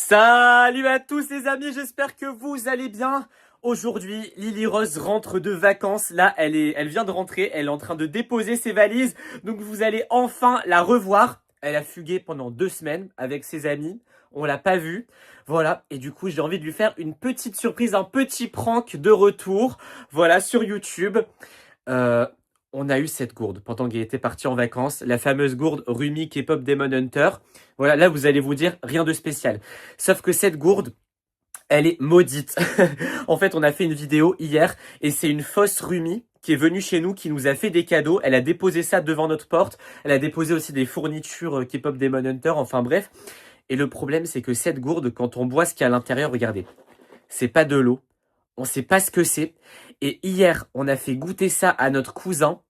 Salut à tous les amis, j'espère que vous allez bien. Aujourd'hui, Lily Rose rentre de vacances. Là, elle vient de rentrer, elle est en train de déposer ses valises. Donc vous allez enfin la revoir. Elle a fugué pendant 2 semaines avec ses amis. On l'a pas vue. Voilà, et du coup, j'ai envie de lui faire une petite surprise, un petit prank de retour. Voilà, sur YouTube. Euh, on a eu cette gourde pendant qu'elle était partie en vacances, la fameuse gourde Rumi K-pop Demon Hunter. Voilà, là vous allez vous dire rien de spécial. Sauf que cette gourde, elle est maudite. En fait, on a fait une vidéo hier et c'est une fausse Rumi qui est venue chez nous, qui nous a fait des cadeaux. Elle a déposé ça devant notre porte. Elle a déposé aussi des fournitures K-pop Demon Hunter, enfin bref. Et le problème, c'est que cette gourde, quand on boit ce qu'il y a à l'intérieur, regardez, c'est pas de l'eau. On sait pas ce que c'est. Et hier, on a fait goûter ça à notre cousin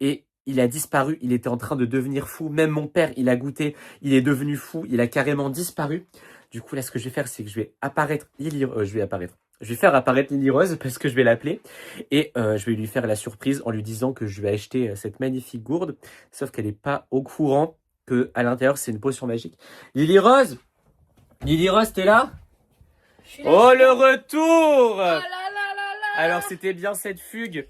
et il a disparu. Il était en train de devenir fou. Même mon père, il a goûté. Il est devenu fou. Il a carrément disparu. Du coup, là, ce que je vais faire, c'est que je vais apparaître Je vais faire apparaître Lily Rose parce que je vais l'appeler. Et je vais lui faire la surprise en lui disant que je vais acheter cette magnifique gourde. Sauf qu'elle n'est pas au courant que à l'intérieur, c'est une potion magique. Lily Rose, t'es là? Oh, le retour! Oh là là là là. Alors, c'était bien cette fugue.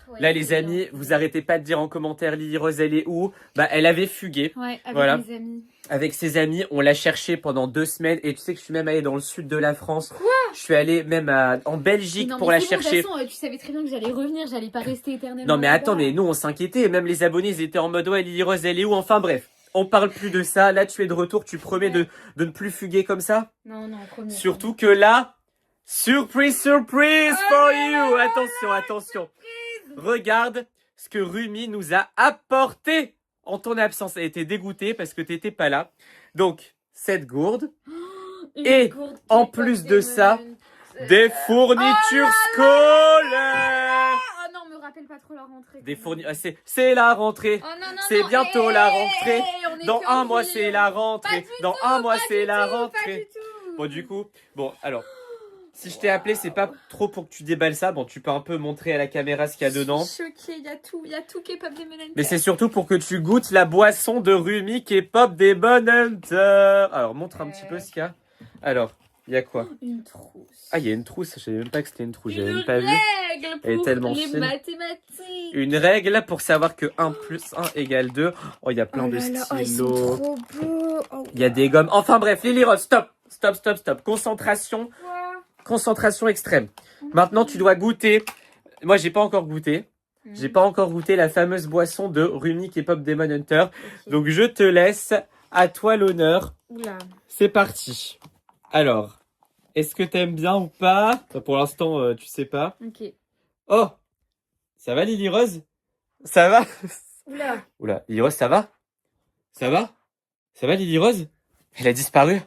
Ouais, Là, les c'est amis, bien. vous arrêtez pas de dire en commentaire Lily Rose, elle est où? Bah, elle avait fugué. Ouais, avec Voilà. mes amis. Avec ses amis, on l'a cherchée pendant 2 semaines. Et tu sais que je suis même allé dans le sud de la France. Quoi? Je suis allé même en Belgique Non, pour mais la c'est bon, chercher. de toute façon, tu savais très bien que j'allais revenir, j'allais pas rester éternellement. Non, mais attends, là-bas. mais nous, on s'inquiétait. Même les abonnés, ils étaient en mode, ouais, Lily Rose, elle est où? Enfin, bref. On parle plus de ça. Là, tu es de retour. Tu promets Ouais. de ne plus fuguer comme ça? Non, promis. Surtout que là, surprise for you. Attention, attention. Regarde ce que Rumi nous a apporté en ton absence. Elle était dégoûtée parce que t'étais pas là. Donc, cette gourde. Et en plus de ça, des fournitures scolaires. Oh non, me rappelle pas trop la rentrée. Des c'est la rentrée. Oh non, C'est bientôt la hey, rentrée. on est Dans qu'en un mois, juillet. c'est la Pas rentrée. du Dans tout, un mois, pas c'est du la tout, rentrée. Pas du tout. Bon, du coup, bon, alors, si je t'ai appelé, c'est pas trop pour que tu déballes ça. Bon, tu peux un peu montrer à la caméra ce qu'il y a dedans. Je suis choquée, il y a tout K-pop des Hunter. Mais c'est surtout pour que tu goûtes la boisson de Rumi K-pop des Demon Hunter. Alors, montre un petit peu ce qu'il y a. Alors, il y a quoi? Une trousse. Ah, il y a une trousse. Je savais même pas que c'était une trousse. J'avais Une même pas vu. règle Elle est pour tellement les fine. mathématiques. Une règle pour savoir que 1 + 1 = 2. Oh, il y a plein de Oh, ils sont stylos. trop beaux. Oh, Il y a des gommes. Enfin bref, Lily Rose, stop. Concentration. quoi? Concentration extrême. Maintenant, tu dois goûter. Moi, j'ai pas encore goûté. J'ai pas encore goûté la fameuse boisson de Rumi K-pop Demon Hunter. Ok. Donc, je te laisse. À toi l'honneur. Oula. C'est parti. Alors, est-ce que t'aimes bien ou pas? Pour l'instant, tu sais pas. Ok. Oh, ça va Lily Rose? Ça va? Oula. Oula, Lily Rose, ça va? Ça va? Ça va Lily Rose? Elle a disparu.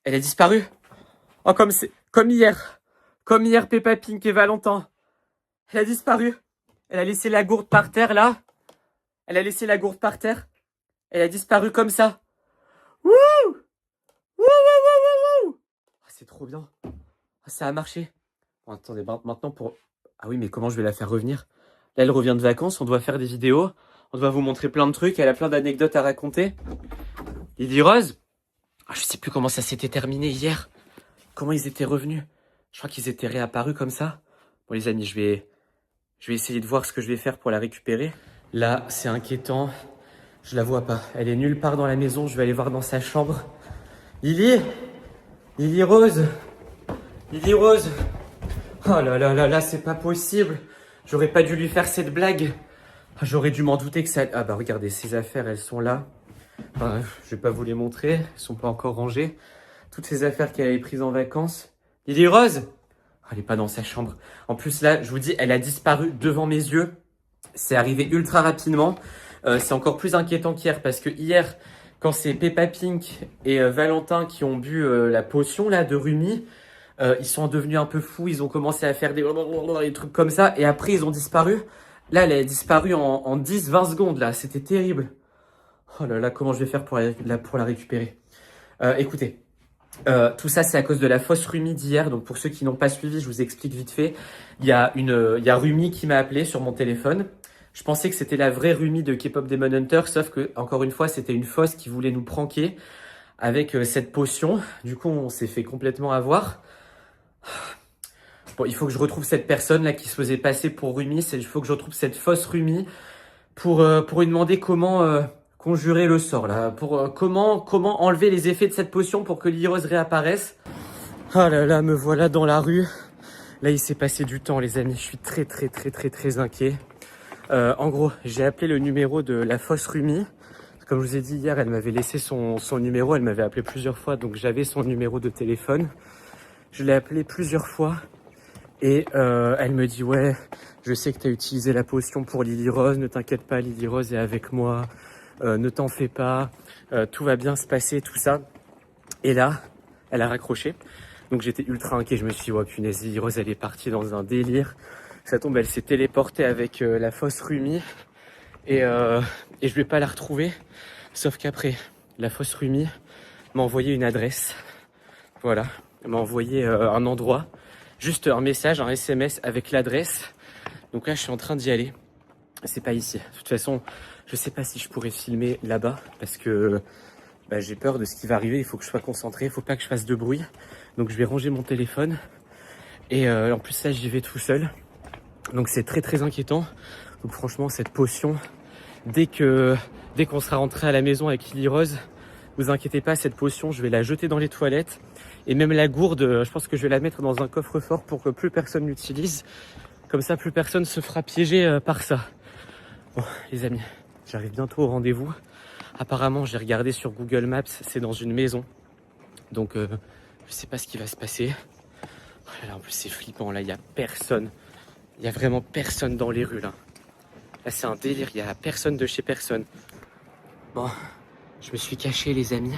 Elle a disparu. Oh, comme hier. Comme hier, Peppa Pink et Valentin. Elle a disparu. Elle a laissé la gourde par terre, là. Elle a laissé la gourde par terre. Elle a disparu comme ça. Wouh! Wouh, wouh, wouh, wouh, wouh! Ah, c'est trop bien. Ah, ça a marché. Bon, attendez, maintenant pour... Ah oui, mais comment je vais la faire revenir? Là, elle revient de vacances, on doit faire des vidéos. On doit vous montrer plein de trucs. Elle a plein d'anecdotes à raconter. Lily Rose? Ah, je sais plus comment ça s'était terminé hier. Comment ils étaient revenus? Je crois qu'ils étaient réapparus comme ça. Bon, les amis, je vais essayer de voir ce que je vais faire pour la récupérer. Là, c'est inquiétant. Je la vois pas. Elle est nulle part dans la maison. Je vais aller voir dans sa chambre. Lily? Lily Rose? Lily Rose? Oh là là là là, c'est pas possible. J'aurais pas dû lui faire cette blague. Ah, j'aurais dû m'en douter que ça... Ah bah regardez, ces affaires, elles sont là. Enfin, je vais pas vous les montrer. Elles sont pas encore rangées. Toutes ces affaires qu'elle avait prises en vacances. Lily Rose? Elle est pas dans sa chambre. En plus là, je vous dis, elle a disparu devant mes yeux. C'est arrivé ultra rapidement. C'est encore plus inquiétant qu'hier parce que hier, quand c'est Peppa Pink et Valentin qui ont bu la potion là de Rumi, ils sont devenus un peu fous. Ils ont commencé à faire des trucs comme ça et après ils ont disparu. Là, elle a disparu en 10-20 secondes là. C'était terrible. Oh là là, comment je vais faire pour la récupérer? Écoutez. Tout ça, c'est à cause de la fausse Rumi d'hier. Donc, pour ceux qui n'ont pas suivi, je vous explique vite fait. Il y a Rumi qui m'a appelé sur mon téléphone. Je pensais que c'était la vraie Rumi de K-pop Demon Hunter, sauf que, encore une fois, c'était une fausse qui voulait nous pranker. avec cette potion. Du coup, on s'est fait complètement avoir. Bon, il faut que je retrouve cette personne là qui se faisait passer pour Rumi. Il faut que je retrouve cette fausse Rumi pour lui demander comment conjurer le sort là. Comment enlever les effets de cette potion pour que Lily Rose réapparaisse. Ah là là, me voilà dans la rue. Là, il s'est passé du temps, les amis. Je suis très inquiet. En gros, j'ai appelé le numéro de la fausse Rumi. Comme je vous ai dit hier, elle m'avait laissé son numéro. Elle m'avait appelé plusieurs fois, donc j'avais son numéro de téléphone. Je l'ai appelé plusieurs fois. Et elle me dit, ouais, je sais que tu as utilisé la potion pour Lily Rose. Ne t'inquiète pas, Lily Rose est avec moi. Ne t'en fais pas. Tout va bien se passer, tout ça. Et là, elle a raccroché. Donc j'étais ultra inquiet. Je me suis dit, ouais, punaise, Lily Rose, elle est partie dans un délire. Ça tombe, elle s'est téléportée avec la fausse Rumi. Et je vais pas la retrouver. Sauf qu'après, la fausse Rumi m'a envoyé une adresse. Voilà. Elle m'a envoyé un endroit. Juste un message, un SMS avec l'adresse. Donc là, je suis en train d'y aller. C'est pas ici. De toute façon, je sais pas si je pourrais filmer là-bas. Parce que j'ai peur de ce qui va arriver. Il faut que je sois concentré. Il faut pas que je fasse de bruit. Donc je vais ranger mon téléphone. Et en plus, là, j'y vais tout seul. Donc c'est très inquiétant. Donc franchement, cette potion, dès qu'on sera rentré à la maison avec Lily Rose, vous inquiétez pas, cette potion, je vais la jeter dans les toilettes. Et même la gourde, je pense que je vais la mettre dans un coffre-fort pour que plus personne l'utilise. Comme ça, plus personne se fera piéger par ça. Bon, les amis, j'arrive bientôt au rendez-vous. Apparemment, j'ai regardé sur Google Maps, c'est dans une maison. Donc, je sais pas ce qui va se passer. Oh là là, en plus, c'est flippant, là, il y a personne. Il y a vraiment personne dans les rues, là. Là, c'est un délire, il y a personne de chez personne. Bon, je me suis caché, les amis.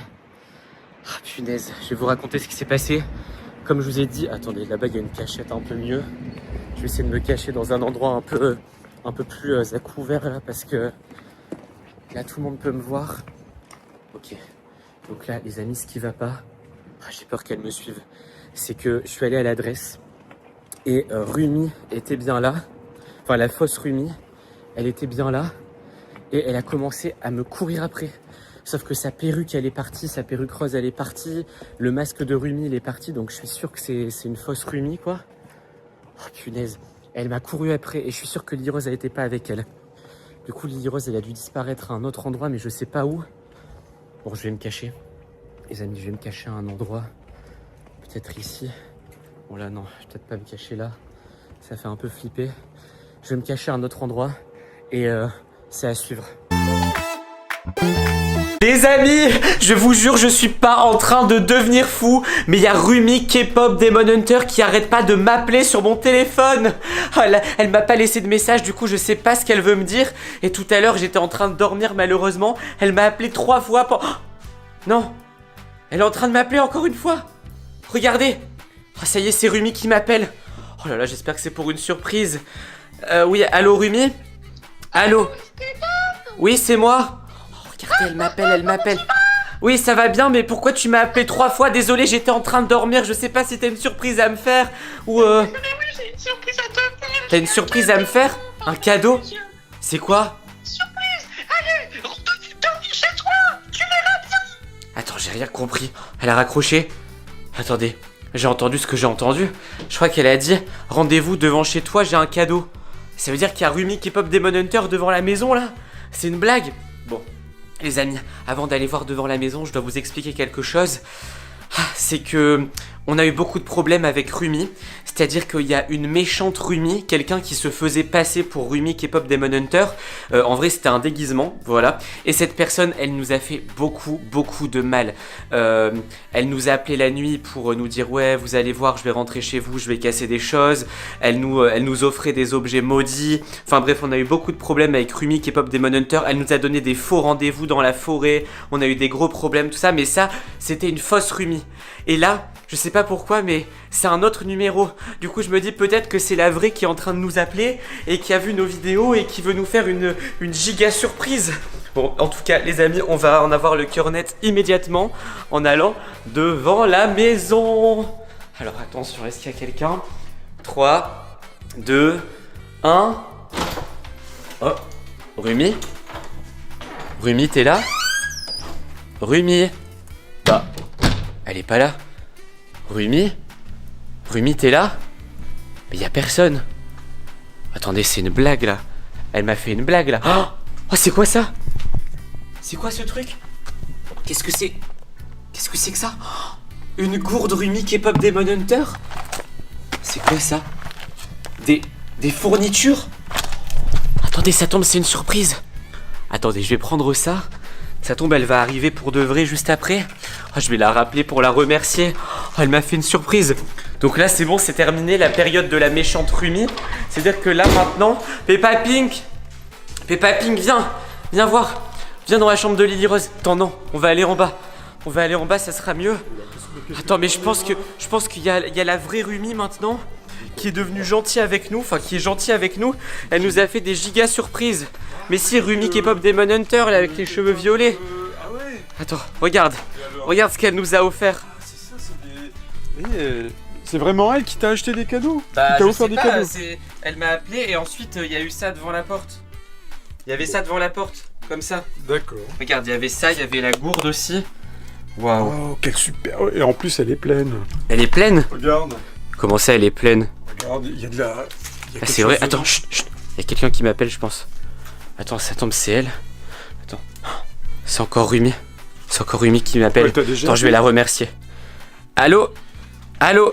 Ah, punaise, je vais vous raconter ce qui s'est passé. Comme je vous ai dit, attendez, là-bas, il y a une cachette un peu mieux. Je vais essayer de me cacher dans un endroit un peu plus à couvert, là, parce que là, tout le monde peut me voir. Ok, donc là, les amis, ce qui va pas, j'ai peur qu'elle me suive, c'est que je suis allé à l'adresse et Rumi était bien là. Enfin, la fausse Rumi, elle était bien là et elle a commencé à me courir après. Sauf que sa perruque, elle est partie, sa perruque rose, elle est partie. Le masque de Rumi, il est parti. Donc, je suis sûr que c'est une fausse Rumi, quoi. Oh, punaise. Elle m'a couru après et je suis sûr que Lily Rose, elle n'était pas avec elle. Du coup, Lily Rose, elle a dû disparaître à un autre endroit, mais je sais pas où. Bon, je vais me cacher. Les amis, je vais me cacher à un endroit. Peut-être ici. Bon, là, non. Je vais peut-être pas me cacher là. Ça fait un peu flipper. Je vais me cacher à un autre endroit. Et c'est à suivre. Les amis, je vous jure, je suis pas en train de devenir fou, mais il y a Rumi K-pop Demon Hunter qui arrête pas de m'appeler sur mon téléphone. Oh, elle m'a pas laissé de message, du coup je sais pas ce qu'elle veut me dire. Et tout à l'heure j'étais en train de dormir malheureusement, elle m'a appelé 3 fois pour... Oh, non, elle est en train de m'appeler encore une fois. Regardez, oh, ça y est, c'est Rumi qui m'appelle. Oh là là, j'espère que c'est pour une surprise. Oui, allô Rumi? Allô? Oui, c'est moi. Regardez, elle m'appelle. Oui, ça va bien, mais pourquoi tu m'as appelé 3 fois? Désolé, j'étais en train de dormir. Je sais pas si t'as une surprise à me faire ou Mais oui, j'ai une surprise à te faire. T'as une surprise à me faire? Un cadeau? C'est quoi? Surprise. Allez, retourne chez toi. Tu verras bien. Attends, j'ai rien compris. Elle a raccroché. Attendez, j'ai entendu ce que j'ai entendu. Je crois qu'elle a dit rendez-vous devant chez toi, j'ai un cadeau. Ça veut dire qu'il y a Rumi K-pop Demon Hunter devant la maison là? C'est une blague? Bon. Les amis, avant d'aller voir devant la maison, je dois vous expliquer quelque chose. C'est que on a eu beaucoup de problèmes avec Rumi. C'est-à-dire qu'il y a une méchante Rumi, quelqu'un qui se faisait passer pour Rumi K-pop Demon Hunter. En vrai, c'était un déguisement, voilà. Et cette personne, elle nous a fait beaucoup de mal. Elle nous a appelé la nuit pour nous dire « Ouais, vous allez voir, je vais rentrer chez vous, je vais casser des choses. » Elle nous offrait des objets maudits. Enfin bref, on a eu beaucoup de problèmes avec Rumi K-pop Demon Hunter. Elle nous a donné des faux rendez-vous dans la forêt. On a eu des gros problèmes, tout ça. Mais ça, c'était une fausse Rumi. Et là, je sais pas pourquoi, mais c'est un autre numéro. Du coup, je me dis peut-être que c'est la vraie qui est en train de nous appeler et qui a vu nos vidéos et qui veut nous faire une giga surprise. Bon, en tout cas, les amis, on va en avoir le cœur net immédiatement en allant devant la maison. Alors, attention, est-ce qu'il y a quelqu'un? 3, 2, 1. Oh, Rumi? Rumi, t'es là? Rumi? Bah, Elle est pas là. Rumi? Rumi, t'es là? Mais y a personne. Attendez, c'est une blague là. Elle m'a fait une blague là. Oh, c'est quoi ça? C'est quoi ce truc? Qu'est-ce que c'est? Qu'est-ce que c'est que ça? Une gourde Rumi K-pop Demon Hunter? C'est quoi ça? Des fournitures? Attendez, ça tombe, c'est une surprise. Attendez, je vais prendre ça. Ça tombe, elle va arriver pour de vrai juste après. Oh, je vais la rappeler pour la remercier. Oh, elle m'a fait une surprise. Donc là, c'est bon, c'est terminé la période de la méchante Rumi. C'est-à-dire que là, maintenant, Peppa Pink, viens voir. Viens dans la chambre de Lily Rose. Attends, non, on va aller en bas. On va aller en bas, ça sera mieux. Attends, mais je pense qu'il y a la vraie Rumi maintenant, qui est devenue gentille avec nous, enfin qui est gentille avec nous. Elle nous a fait des giga surprises. Mais si, Rumi K-pop Demon Hunter, là, avec les cheveux violets. Ah ouais. Attends, regarde ce qu'elle nous a offert. Ah, c'est ça, c'est des... c'est vraiment elle qui t'a acheté des cadeaux? Bah, qui t'a je offert sais des pas, cadeaux? elle m'a appelé et ensuite il y a eu ça devant la porte. Il y avait ça devant la porte, comme ça. D'accord. Regarde, il y avait ça, il y avait la gourde aussi. Waouh. Oh, quelle super... Et en plus, elle est pleine. Elle est pleine? Regarde. Comment ça, elle est pleine? Regarde, il y a de la... Ah, c'est vrai, attends, chut, chut. Il y a quelqu'un qui m'appelle, je pense. Attends, ça tombe, c'est elle. Attends. C'est encore Rumi. C'est encore Rumi qui m'appelle. Ouais, déjà... Attends, je vais la remercier. Allô? Allô?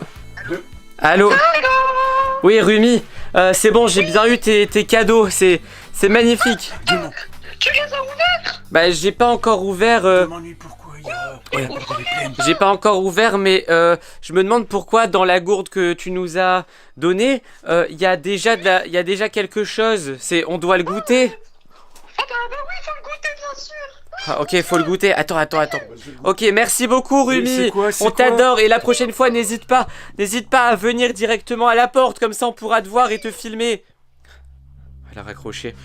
Allô? Oui, Rumi, c'est bon, j'ai bien eu tes cadeaux, c'est magnifique. Tu les as ouverts? Bah, j'ai pas encore ouvert. Je m'ennuie pourquoi il y a... Ouais. Elle est pleine. J'ai pas encore ouvert, mais je me demande pourquoi dans la gourde que tu nous as donnée, il y a déjà quelque chose. On doit le goûter. Ah bah oui, faut le goûter, bien sûr. Ah, ok, faut le goûter. Attends. Ok, merci beaucoup, Mais Rumi. c'est quoi, c'est On quoi t'adore et la prochaine fois, n'hésite pas à venir directement à la porte, comme ça on pourra te voir et te filmer. Elle a raccroché.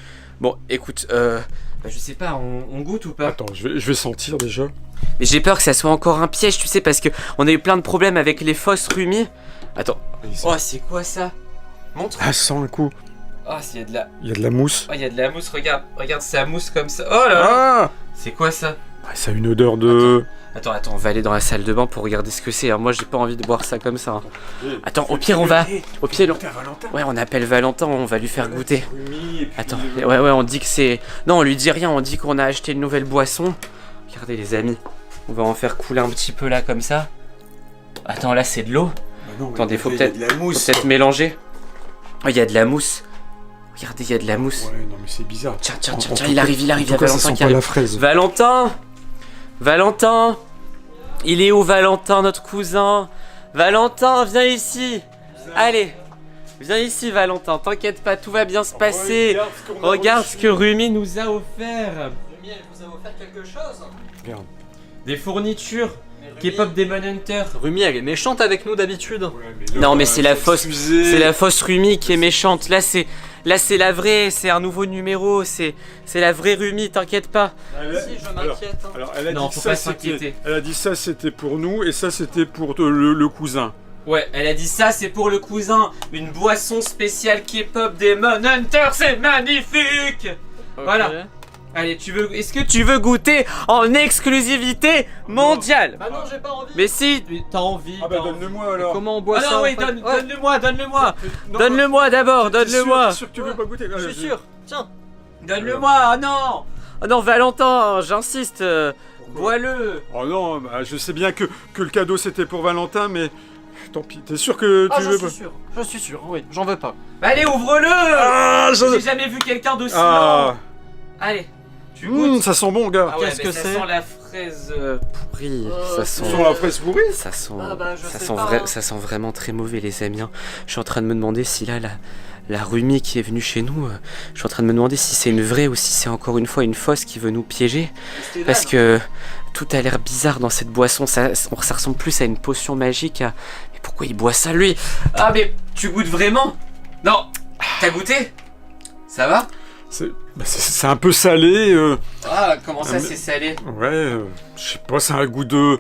Bon, écoute, je sais pas, on goûte ou pas? Attends, je vais sentir déjà. Mais j'ai peur que ça soit encore un piège, tu sais, parce que on a eu plein de problèmes avec les fausses Rumi. Attends. Oh, c'est quoi ça? Montre. Ah, sens un coup. Oh, il y a de la... Il y a de la mousse. Oh, il y a de la mousse, regarde, ça mousse comme ça. Oh là là. Ah, C'est quoi ça? ça a une odeur de... Attends, on va aller dans la salle de bain pour regarder ce que c'est. Alors, moi, j'ai pas envie de boire ça comme ça. Hein. Attends, au pire, on va... Au pire, Valentin. ouais, on appelle Valentin, on va lui faire goûter. Attends, ouais, on dit que c'est... Non, on lui dit rien, on dit qu'on a acheté une nouvelle boisson. Regardez, les amis, on va en faire couler un petit peu là, comme ça. Attends, là, c'est de l'eau. Attendez, faut peut-être mélanger. Oh, il y a de la mousse. Regardez, il y a de la mousse. Ouais, non mais c'est bizarre. Tiens, il arrive, il y a Valentin qui pas arrive. la fraise. Valentin, il est où Valentin, notre cousin? Valentin, viens ici. Allez, viens ici Valentin, t'inquiète pas, tout va bien se passer. Regarde ce que Rumi nous a offert. Rumi, elle vous a offert quelque chose? Regarde. Des fournitures. K-pop Demon Hunter. Rumi, elle est méchante avec nous d'habitude. Non mais c'est la fausse Rumi qui est méchante. Là c'est la vraie, c'est un nouveau numéro, c'est la vraie Rumi, t'inquiète pas. Si, je m'inquiète. hein. Alors, elle a Non, dit faut ça, pas c'était... s'inquiéter. Elle a dit ça, c'était pour nous, et ça, c'était pour le cousin. Ouais, elle a dit ça, c'est pour le cousin. Une boisson spéciale K-pop Demon Hunter, c'est magnifique. Voilà. Allez, est-ce que tu veux goûter en exclusivité mondiale? Bah non, j'ai pas envie. Mais si, t'as envie. Ah bah donne-le-moi alors. Comment on boit Ah ça non, en oui, fait donne-le-moi. Non, Donne-le-moi d'abord, t'es sûr- donne-le-moi. t'es sûr que tu veux pas goûter? Je suis sûr. Tiens. Donne-le-moi, oh non. Oh non, Valentin, j'insiste, bois-le. Oh non, bah, je sais bien que le cadeau c'était pour Valentin, mais tant pis. T'es sûr que tu veux pas? Je suis sûr, oui, j'en veux pas. Bah, allez, ouvre-le. Ah, J'ai jamais vu quelqu'un d'aussi Ah, lent. Allez, tu goûtes. ça sent bon, gars. Ah ouais, Qu'est-ce mais que ça c'est? sent la fraise pourrie. Ça Tu sent... sens la fraise pourrie? Ça sent, Ah bah, je ça, sais sent pas, hein. ça sent vraiment très mauvais, les amis. Hein. Je suis en train de me demander si là, la Rumi qui est venue chez nous, je suis en train de me demander si c'est une vraie ou si c'est encore une fois une fausse qui veut nous piéger. Parce que tout a l'air bizarre dans cette boisson. Ça ressemble plus à une potion magique. Mais pourquoi il boit ça, lui? Ah, mais tu goûtes vraiment? Non. T'as goûté? Ça va? C'est un peu salé. Ah, comment ça, mais- c'est salé? Ouais, je sais pas, c'est un goût de...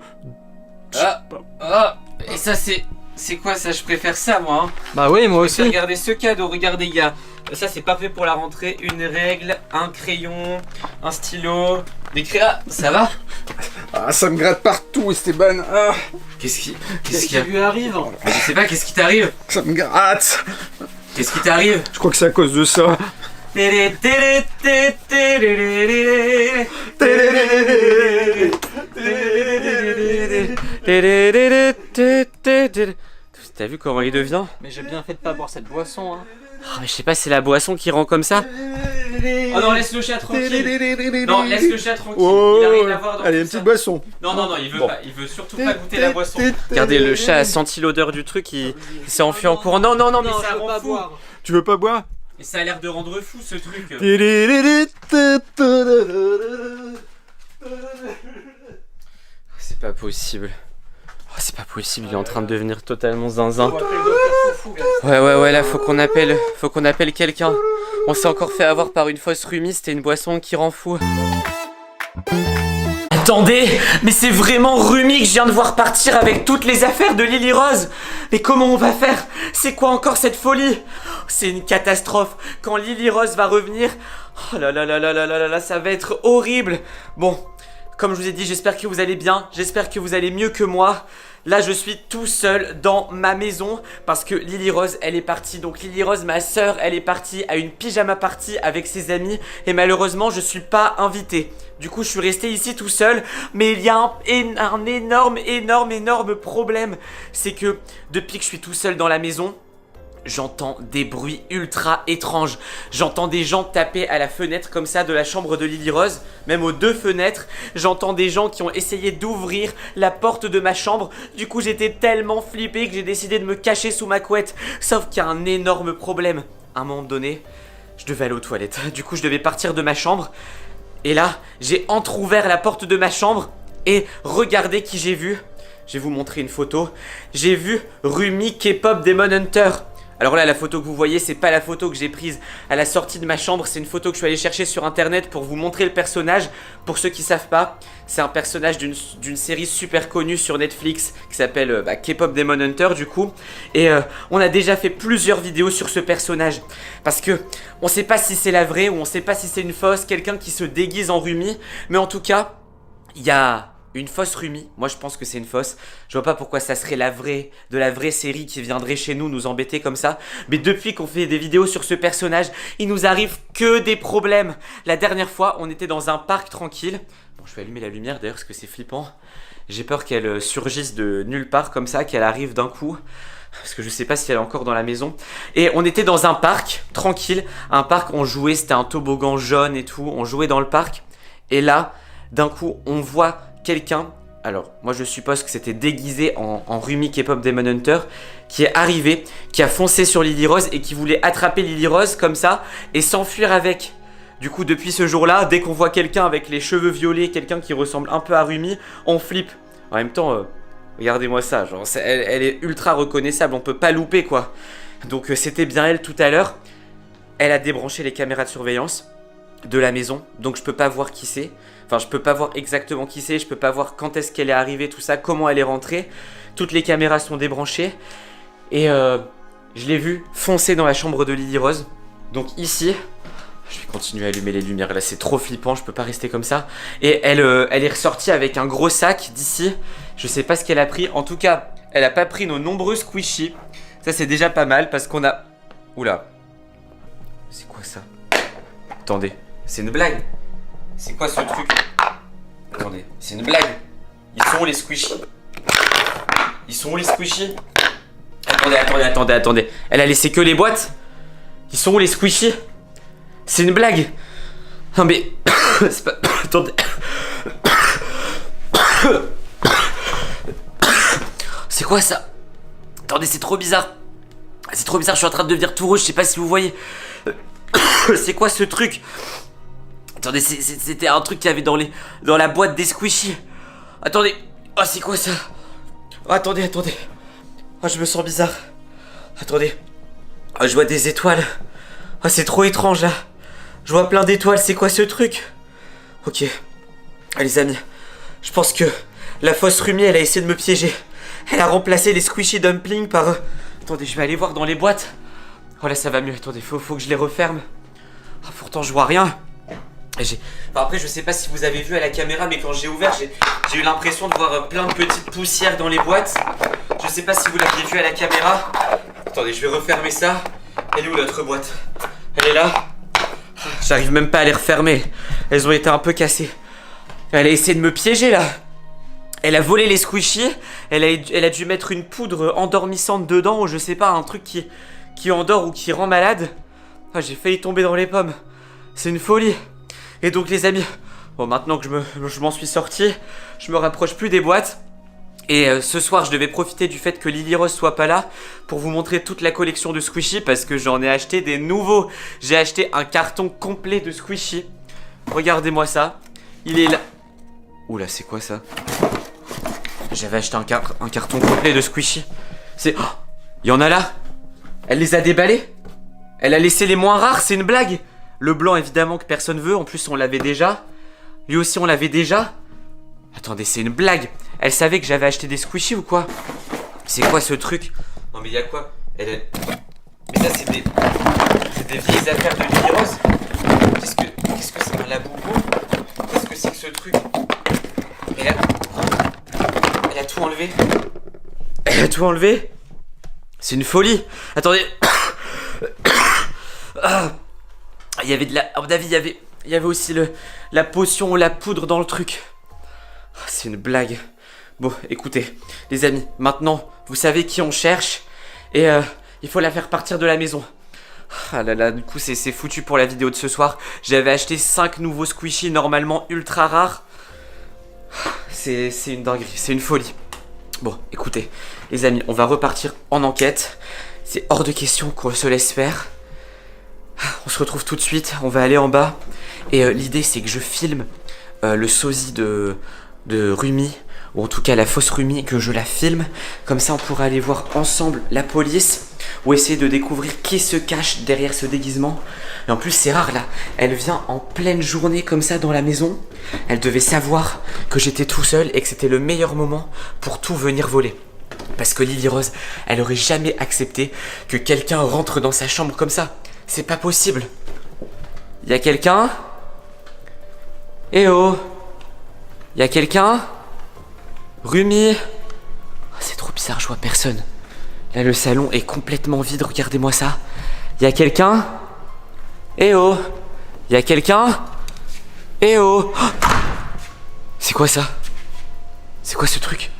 je sais Ah. pas. Ah, et ça, c'est quoi ça? Je préfère ça, moi. Hein. Bah oui, moi Aussi. aussi. Regardez ce cadeau, regardez, gars. Ça, c'est pas fait pour la rentrée. Une règle, un crayon, un stylo, des crayons. Ça va? Ah, ça me gratte partout, Esteban. Ah, Qu'est-ce qui lui arrive? Mais je sais pas, qu'est-ce qui t'arrive? ça me gratte. Qu'est-ce qui t'arrive? Je crois que c'est à cause de ça. T'as vu comment il devient? Mais j'ai bien fait de pas boire cette boisson, hein. Ah, mais je sais pas, c'est la boisson qui rend comme ça. Oh non, laisse le chat tranquille. Non, laisse le chat tranquille. Oh, Il a rien à voir dans allez, tout une ça. petite boisson. Non, il veut Bon. pas. Il veut surtout pas goûter la boisson. Regardez, le chat a senti l'odeur du truc, il s'est enfui en courant. Non, mais ça je veux rend pas fou. boire. Tu veux pas boire? Et ça a l'air de rendre fou ce truc. C'est pas possible. Oh, c'est pas possible, il est en train de devenir totalement zinzin. Ouais, là, faut qu'on appelle quelqu'un. On s'est encore fait avoir par une fausse rhumie, c'était une boisson qui rend fou. Attendez, mais c'est vraiment Rumi que je viens de voir partir avec toutes les affaires de Lily Rose. Mais comment on va faire? C'est quoi encore cette folie? C'est une catastrophe. Quand Lily Rose va revenir, oh là là là là là là là, ça va être horrible. Bon, comme je vous ai dit, j'espère que vous allez bien. J'espère que vous allez mieux que moi. Là, je suis tout seul dans ma maison parce que Lily Rose, elle est partie. Donc Lily Rose, ma sœur, elle est partie à une pyjama party avec ses amis. Et malheureusement, je suis pas invité. Du coup, je suis resté ici tout seul. Mais il y a un énorme problème. C'est que depuis que je suis tout seul dans la maison, j'entends des bruits ultra étranges. J'entends des gens taper à la fenêtre comme ça de la chambre de Lily Rose, même aux 2 fenêtres. J'entends des gens qui ont essayé d'ouvrir la porte de ma chambre. Du coup, j'étais tellement flippé que j'ai décidé de me cacher sous ma couette. Sauf qu'il y a un énorme problème. À un moment donné, je devais aller aux toilettes. Du coup, je devais partir de ma chambre. Et là, j'ai entrouvert la porte de ma chambre et regardez qui j'ai vu. Je vais vous montrer une photo. J'ai vu Rumi K-pop Demon Hunter. Alors là, la photo que vous voyez, c'est pas la photo que j'ai prise à la sortie de ma chambre. C'est une photo que je suis allé chercher sur internet pour vous montrer le personnage. Pour ceux qui savent pas, c'est un personnage d'une série super connue sur Netflix qui s'appelle K-pop Demon Hunter du coup. Et on a déjà fait plusieurs vidéos sur ce personnage. Parce que on sait pas si c'est la vraie ou on sait pas si c'est une fausse, quelqu'un qui se déguise en Rumi. Mais en tout cas, il y a une fausse Rumi. Moi je pense que c'est une fausse. Je vois pas pourquoi ça serait de la vraie série qui viendrait chez nous embêter comme ça. Mais depuis qu'on fait des vidéos sur ce personnage, il nous arrive que des problèmes. La dernière fois, on était dans un parc tranquille. Bon, je vais allumer la lumière d'ailleurs parce que c'est flippant. J'ai peur qu'elle surgisse de nulle part comme ça, qu'elle arrive d'un coup. Parce que je sais pas si elle est encore dans la maison. Et on était dans un parc, tranquille. Un parc, on jouait, c'était un toboggan jaune et tout. On jouait dans le parc. Et là, d'un coup, on voit quelqu'un, alors moi je suppose que c'était déguisé en Rumi K-pop Demon Hunter, qui est arrivé, qui a foncé sur Lily Rose et qui voulait attraper Lily Rose comme ça et s'enfuir avec. Du coup depuis ce jour-là, dès qu'on voit quelqu'un avec les cheveux violets, quelqu'un qui ressemble un peu à Rumi, on flippe. En même temps, regardez-moi ça, genre, elle est ultra reconnaissable, on peut pas louper quoi. Donc c'était bien elle tout à l'heure. Elle a débranché les caméras de surveillance de la maison, donc je peux pas voir qui c'est. Enfin, je peux pas voir exactement qui c'est, je peux pas voir quand est-ce qu'elle est arrivée, tout ça, comment elle est rentrée. Toutes les caméras sont débranchées. Et je l'ai vue foncer dans la chambre de Lily Rose. Donc ici, je vais continuer à allumer les lumières. Là, c'est trop flippant, je peux pas rester comme ça. Et elle est ressortie avec un gros sac d'ici. Je sais pas ce qu'elle a pris. En tout cas, elle a pas pris nos nombreux squishies. Ça, c'est déjà pas mal parce qu'on a... Oula. C'est quoi ça? Attendez, c'est une blague? C'est quoi ce truc? Attendez, c'est une blague. Ils sont où les squishies? Ils sont où les squishies? Attendez. Elle a laissé que les boîtes? Ils sont où les squishies? C'est une blague. Non mais... c'est pas... Attendez. C'est quoi ça? Attendez, c'est trop bizarre. C'est trop bizarre, je suis en train de devenir tout rouge, je sais pas si vous voyez. C'est quoi ce truc? Attendez, c'était un truc qu'il y avait dans la boîte des squishies. Attendez. Oh, c'est quoi ça? Oh, attendez. Oh, je me sens bizarre. Attendez. Oh, je vois des étoiles. Oh, c'est trop étrange là. Je vois plein d'étoiles, c'est quoi ce truc? Ok. Ah, les amis, je pense que la fausse Rumi, elle a essayé de me piéger. Elle a remplacé les squishy dumplings par... Attendez, je vais aller voir dans les boîtes. Oh là, ça va mieux. Attendez, faut que je les referme. Oh, pourtant, je vois rien. Enfin, après, je sais pas si vous avez vu à la caméra, mais quand j'ai ouvert, j'ai eu l'impression de voir plein de petites poussières dans les boîtes. Je sais pas si vous l'aviez vu à la caméra. Attendez, je vais refermer ça. Elle est où l'autre boîte? Elle est là. J'arrive même pas à les refermer. Elles ont été un peu cassées. Elle a essayé de me piéger là. Elle a volé les squishies. Elle a dû mettre une poudre endormissante dedans, ou je sais pas, un truc qui endort ou qui rend malade. Ah, j'ai failli tomber dans les pommes. C'est une folie. Et donc les amis, bon, maintenant que je m'en suis sorti, je me rapproche plus des boîtes. Et ce soir, je devais profiter du fait que Lily Rose soit pas là pour vous montrer toute la collection de squishies, parce que j'en ai acheté des nouveaux. J'ai acheté un carton complet de squishies. Regardez-moi ça. Il est là. Oula, c'est quoi ça? J'avais acheté un carton complet de squishies. C'est... Oh, il y en a là. Elle les a déballés. Elle a laissé les moins rares, c'est une blague. Le blanc, évidemment, que personne veut. En plus, on l'avait déjà. Lui aussi, on l'avait déjà. Attendez, c'est une blague. Elle savait que j'avais acheté des squishies ou quoi? C'est quoi ce truc? Non, mais il y a quoi? Mais ça, c'est des vieilles affaires de Lily Rose. Qu'est-ce que c'est un labourbeau? Qu'est-ce que c'est que ce truc? Elle a tout enlevé. Elle a tout enlevé. C'est une folie. Attendez. Il y avait de la... À mon avis, il y avait aussi la potion ou la poudre dans le truc. C'est une blague. Bon, écoutez, les amis, maintenant, vous savez qui on cherche. Et il faut la faire partir de la maison. Ah là là, du coup, c'est foutu pour la vidéo de ce soir. J'avais acheté 5 nouveaux squishies, normalement ultra rares. C'est une dinguerie, c'est une folie. Bon, écoutez, les amis, on va repartir en enquête. C'est hors de question qu'on se laisse faire. On se retrouve tout de suite, on va aller en bas. Et l'idée, c'est que je filme le sosie de Rumi, ou en tout cas la fausse Rumi, que je la filme. Comme ça, on pourra aller voir ensemble la police, ou essayer de découvrir qui se cache derrière ce déguisement. Et en plus, c'est rare là, elle vient en pleine journée comme ça dans la maison. Elle devait savoir que j'étais tout seul et que c'était le meilleur moment pour tout venir voler. Parce que Lily Rose, elle aurait jamais accepté que quelqu'un rentre dans sa chambre comme ça. C'est pas possible. Y a quelqu'un? Eh oh! Y a quelqu'un? Rumi? Oh, c'est trop bizarre, je vois personne. Là, le salon est complètement vide, regardez-moi ça. Y a quelqu'un? Eh oh! Y a quelqu'un? Eh oh! Oh, c'est quoi ça? C'est quoi ce truc?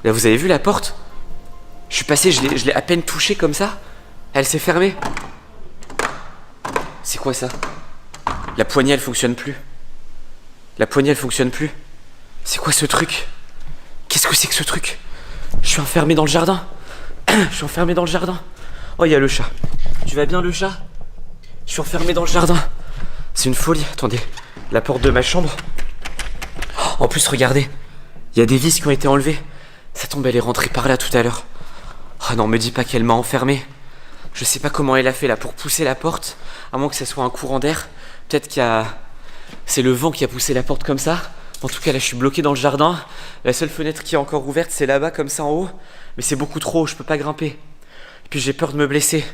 Là, vous avez vu la porte? Je suis passé, je l'ai à peine touchée comme ça. Elle s'est fermée. C'est quoi ça? La poignée, elle fonctionne plus. La poignée, elle fonctionne plus. C'est quoi ce truc? Qu'est-ce que c'est que ce truc? Je suis enfermé dans le jardin. Je suis enfermé dans le jardin. Oh, il y a le chat. Tu vas bien, le chat? Je suis enfermé dans le jardin. C'est une folie. Attendez, la porte de ma chambre. Oh, en plus, regardez. Il y a des vis qui ont été enlevées. Ça tombe, elle est rentrée par là tout à l'heure. Oh non, me dis pas qu'elle m'a enfermé. Je sais pas comment elle a fait là pour pousser la porte. À moins que ça soit un courant d'air. Peut-être qu'il y a... C'est le vent qui a poussé la porte comme ça. En tout cas, là, je suis bloqué dans le jardin. La seule fenêtre qui est encore ouverte, c'est là-bas, comme ça en haut. Mais c'est beaucoup trop haut, je peux pas grimper. Et puis j'ai peur de me blesser.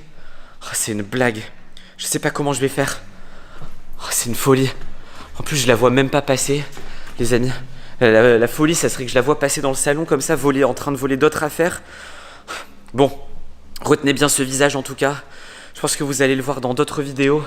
Oh, c'est une blague. Je sais pas comment je vais faire. Oh, c'est une folie. En plus, je la vois même pas passer, les amis. La folie, ça serait que je la vois passer dans le salon comme ça, en train de voler d'autres affaires. Bon, retenez bien ce visage en tout cas. Je pense que vous allez le voir dans d'autres vidéos.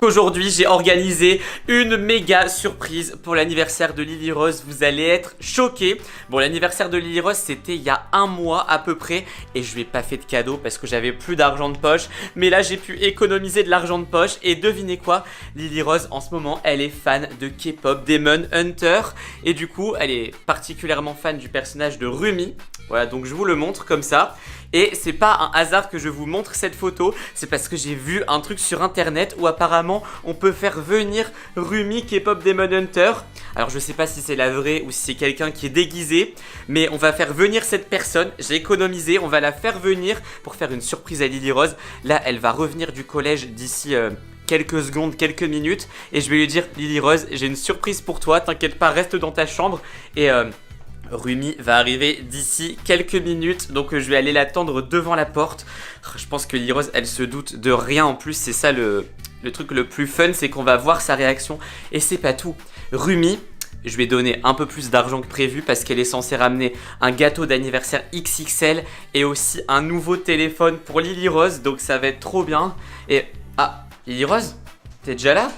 Aujourd'hui, j'ai organisé une méga surprise pour l'anniversaire de Lily Rose. Vous allez être choqués. Bon, l'anniversaire de Lily Rose, c'était il y a un mois à peu près. Et je lui ai pas fait de cadeau parce que j'avais plus d'argent de poche. Mais là, j'ai pu économiser de l'argent de poche. Et devinez quoi? Lily Rose, en ce moment, elle est fan de K-pop Demon Hunter. Et du coup, elle est particulièrement fan du personnage de Rumi. Voilà, donc je vous le montre comme ça. Et c'est pas un hasard que je vous montre cette photo, c'est parce que j'ai vu un truc sur internet où apparemment on peut faire venir Rumi K-pop Demon Hunter. Alors je sais pas si c'est la vraie ou si c'est quelqu'un qui est déguisé, mais on va faire venir cette personne. J'ai économisé, on va la faire venir pour faire une surprise à Lily Rose. Là, elle va revenir du collège d'ici... quelques secondes, quelques minutes, et je vais lui dire: Lily Rose, j'ai une surprise pour toi, t'inquiète pas, reste dans ta chambre. Et Rumi va arriver d'ici quelques minutes, donc je vais aller l'attendre devant la porte. Je pense que Lily Rose, elle se doute de rien en plus, c'est ça le le truc le plus fun, c'est qu'on va voir sa réaction. Et c'est pas tout. Rumi, je lui ai donné un peu plus d'argent que prévu parce qu'elle est censée ramener un gâteau d'anniversaire XXL et aussi un nouveau téléphone pour Lily Rose. Donc ça va être trop bien. Et ah, Lily Rose, t'es déjà là?